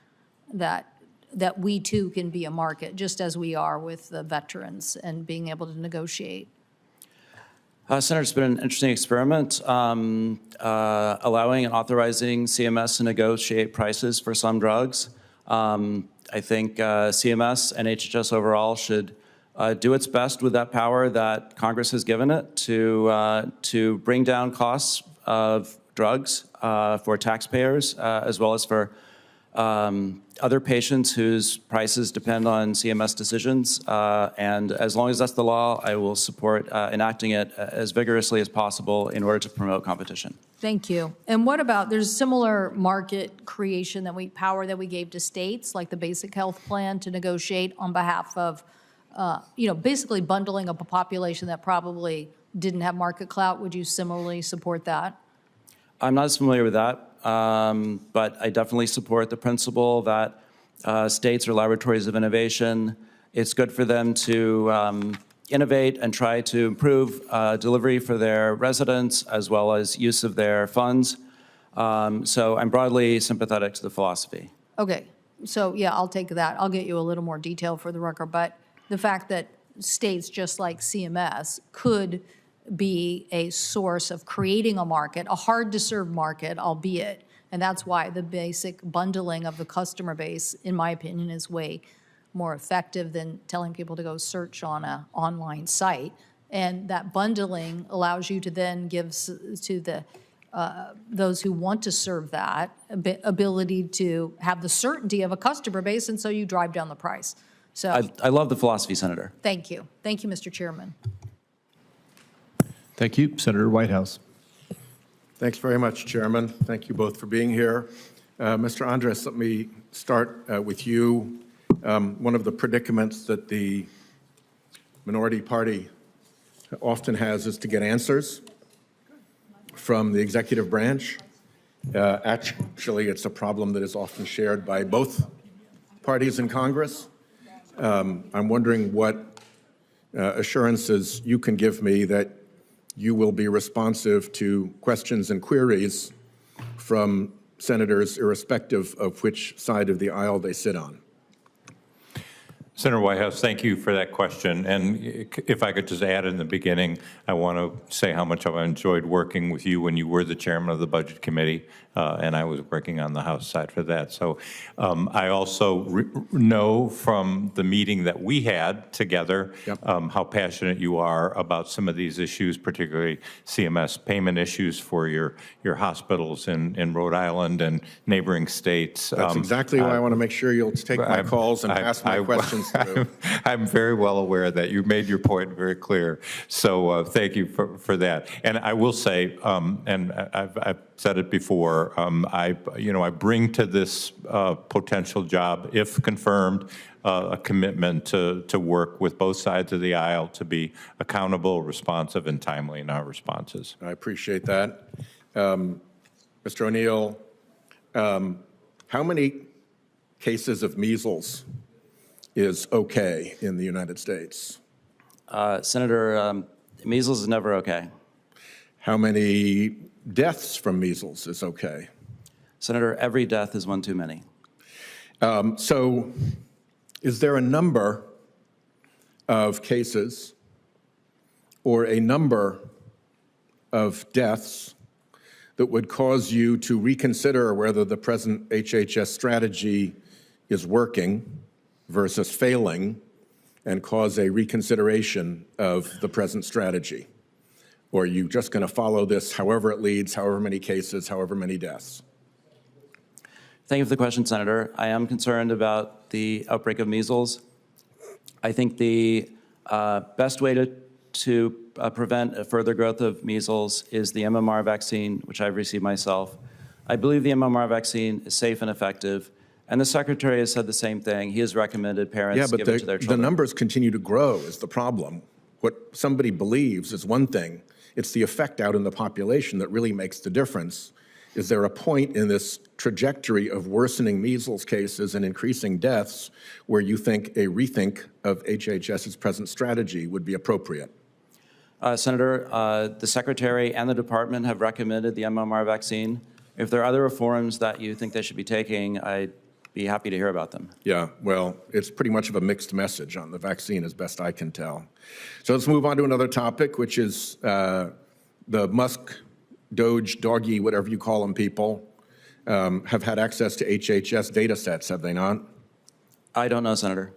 we too can be a market, just as we are with the veterans and being able to negotiate? Senator, it's been an interesting experiment, allowing and authorizing CMS to negotiate prices for some drugs. I think CMS and HHS overall should do its best with that power that Congress has given it to bring down costs of drugs for taxpayers, as well as for other patients whose prices depend on CMS decisions. And as long as that's the law, I will support enacting it as vigorously as possible in order to promote competition. Thank you. And what about, there's similar market creation power that we gave to states, like the basic health plan, to negotiate on behalf of, basically bundling up a population that probably didn't have market clout. Would you similarly support that? I'm not as familiar with that. But I definitely support the principle that states are laboratories of innovation. It's good for them to innovate and try to improve delivery for their residents as well as use of their funds. So I'm broadly sympathetic to the philosophy. Okay, so yeah, I'll take that. I'll get you a little more detail for the record, but the fact that states, just like CMS, could be a source of creating a market, a hard-to-serve market, albeit, and that's why the basic bundling of the customer base, in my opinion, is way more effective than telling people to go search on an online site. And that bundling allows you to then give to the those who want to serve that ability to have the certainty of a customer base, and so you drive down the price. So I love the philosophy, Senator. Thank you. Thank you, Mr. Chairman. Thank you. Senator Whitehouse. Thanks very much, Chairman. Thank you both for being here. Mr. Andres, let me start with you. One of the predicaments that the minority party often has is to get answers from the executive branch. Actually, it's a problem that is often shared by both parties in Congress. I'm wondering what assurances you can give me that you will be responsive to questions and queries from senators, irrespective of which side of the aisle they sit on. Senator Whitehouse, thank you for that question. And if I could just add in the beginning, I want to say how much I've enjoyed working with you when you were the chairman of the Budget Committee, and I was working on the House side for that. So I also know from the meeting that we had together how passionate you are about some of these issues, particularly CMS payment issues for your hospitals in Rhode Island and neighboring states. That's exactly why I want to make sure you'll take my calls and ask my questions. I'm very well aware that you made your point very clear. So thank you for that. And I will say, and I've said it before, I bring to this potential job, if confirmed, a commitment to work with both sides of the aisle to be accountable, responsive, and timely in our responses. I appreciate that. Mr. O'Neill, how many cases of measles is okay in the United States? Senator, measles is never okay. How many deaths from measles is okay? Senator, every death is one too many. So is there a number of cases or a number of deaths that would cause you to reconsider whether the present HHS strategy is working versus failing and cause a reconsideration of the present strategy? Or are you just going to follow this however it leads, however many cases, however many deaths? Thank you for the question, Senator. I am concerned about the outbreak of measles. I think the best way to prevent a further growth of measles is the MMR vaccine, which I've received myself. I believe the MMR vaccine is safe and effective, and the Secretary has said the same thing. He has recommended parents give it to their children. The numbers continue to grow is the problem. What somebody believes is one thing. It's the effect out in the population that really makes the difference. Is there a point in this trajectory of worsening measles cases and increasing deaths where you think a rethink of HHS's present strategy would be appropriate? Senator, the Secretary and the Department have recommended the MMR vaccine. If there are other reforms that you think they should be taking, I'd be happy to hear about them. Yeah, well, it's pretty much of a mixed message on the vaccine as best I can tell. So let's move on to another topic, which is the Musk, Doge, Doggy, whatever you call them people, have had access to HHS data sets, have they not? I don't know, Senator.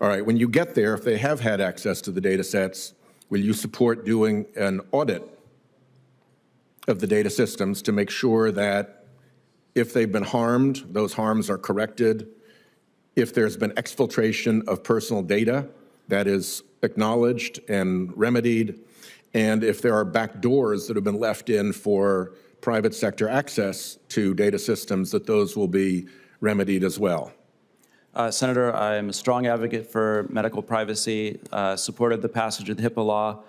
All right, when you get there, if they have had access to the data sets, will you support doing an audit of the data systems to make sure that if they've been harmed, those harms are corrected? If there's been exfiltration of personal data, that is acknowledged and remedied. And if there are back doors that have been left in for private sector access to data systems, that those will be remedied as well. Senator, I'm a strong advocate for medical privacy, supported the passage of the HIPAA law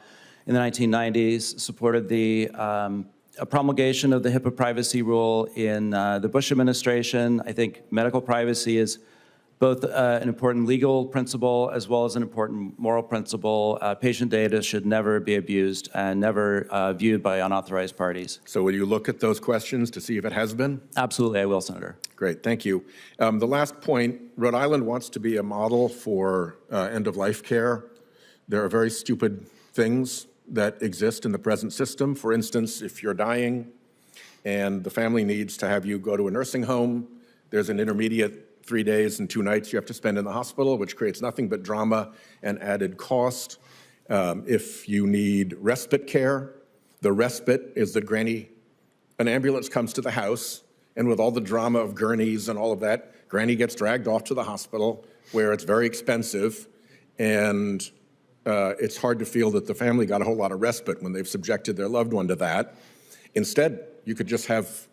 in the 1990s, supported the promulgation of the HIPAA privacy rule in the Bush administration. I think medical privacy is both an important legal principle as well as an important moral principle. Patient data should never be abused and never viewed by unauthorized parties. So will you look at those questions to see if it has been? Absolutely, I will, Senator. Great, thank you. The last point, Rhode Island wants to be a model for end-of-life care. There are very stupid things that exist in the present system. For instance, if you're dying and the family needs to have you go to a nursing home, there's an intermediate 3 days and 2 nights you have to spend in the hospital, which creates nothing but drama and added cost. If you need respite care, the respite is that an ambulance comes to the house, and with all the drama of gurneys and all of that, Granny gets dragged off to the hospital where it's very expensive, and it's hard to feel that the family got a whole lot of respite when they've subjected their loved one to that. Instead, you could just have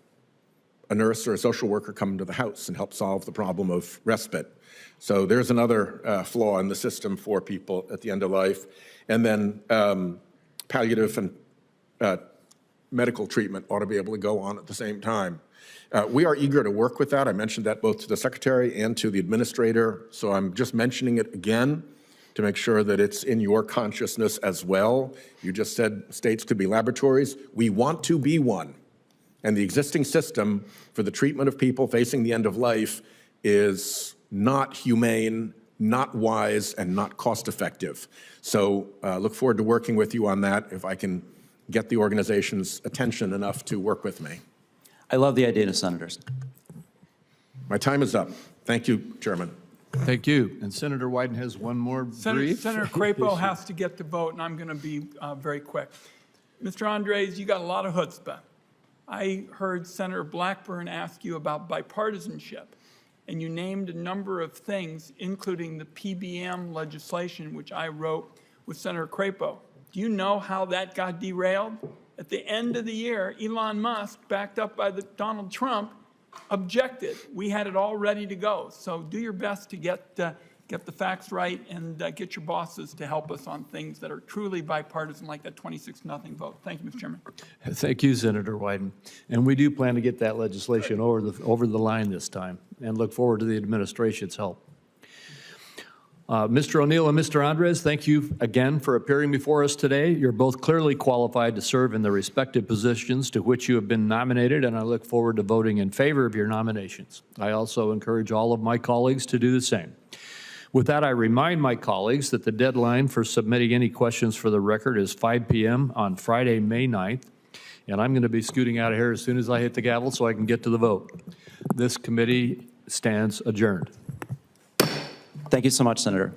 a nurse or a social worker come to the house and help solve the problem of respite. So there's another flaw in the system for people at the end of life. And then palliative and medical treatment ought to be able to go on at the same time. We are eager to work with that. I mentioned that both to the Secretary and to the Administrator, so I'm just mentioning it again to make sure that it's in your consciousness as well. You just said states could be laboratories. We want to be one. And the existing system for the treatment of people facing the end of life is not humane, not wise, and not cost-effective. So look forward to working with you on that if I can get the organization's attention enough to work with me. I love the idea, Senators. My time is up. Thank you, Chairman. Thank you. And Senator Wyden has one more brief. Senator Crapo has to get to vote, and I'm going to be very quick. Mr. Andres, you got a lot of chutzpah. I heard Senator Blackburn ask you about bipartisanship, and you named a number of things, including the PBM legislation, which I wrote with Senator Crapo. Do you know how that got derailed? At the end of the year, Elon Musk, backed up by Donald Trump, objected. We had it all ready to go. So do your best to get the facts right and get your bosses to help us on things that are truly bipartisan, like that 26-0 vote. Thank you, Mr. Chairman. Thank you, Senator Wyden. And we do plan to get that legislation over the line this time and look forward to the administration's help. Mr. O'Neill and Mr. Andres, thank you again for appearing before us today. You're both clearly qualified to serve in the respective positions to which you have been nominated, and I look forward to voting in favor of your nominations. I also encourage all of my colleagues to do the same. With that, I remind my colleagues that the deadline for submitting any questions for the record is 5 p.m. on Friday, May 9th, and I'm going to be scooting out of here as soon as I hit the gavel so I can get to the vote. This committee stands adjourned. Thank you so much, Senator.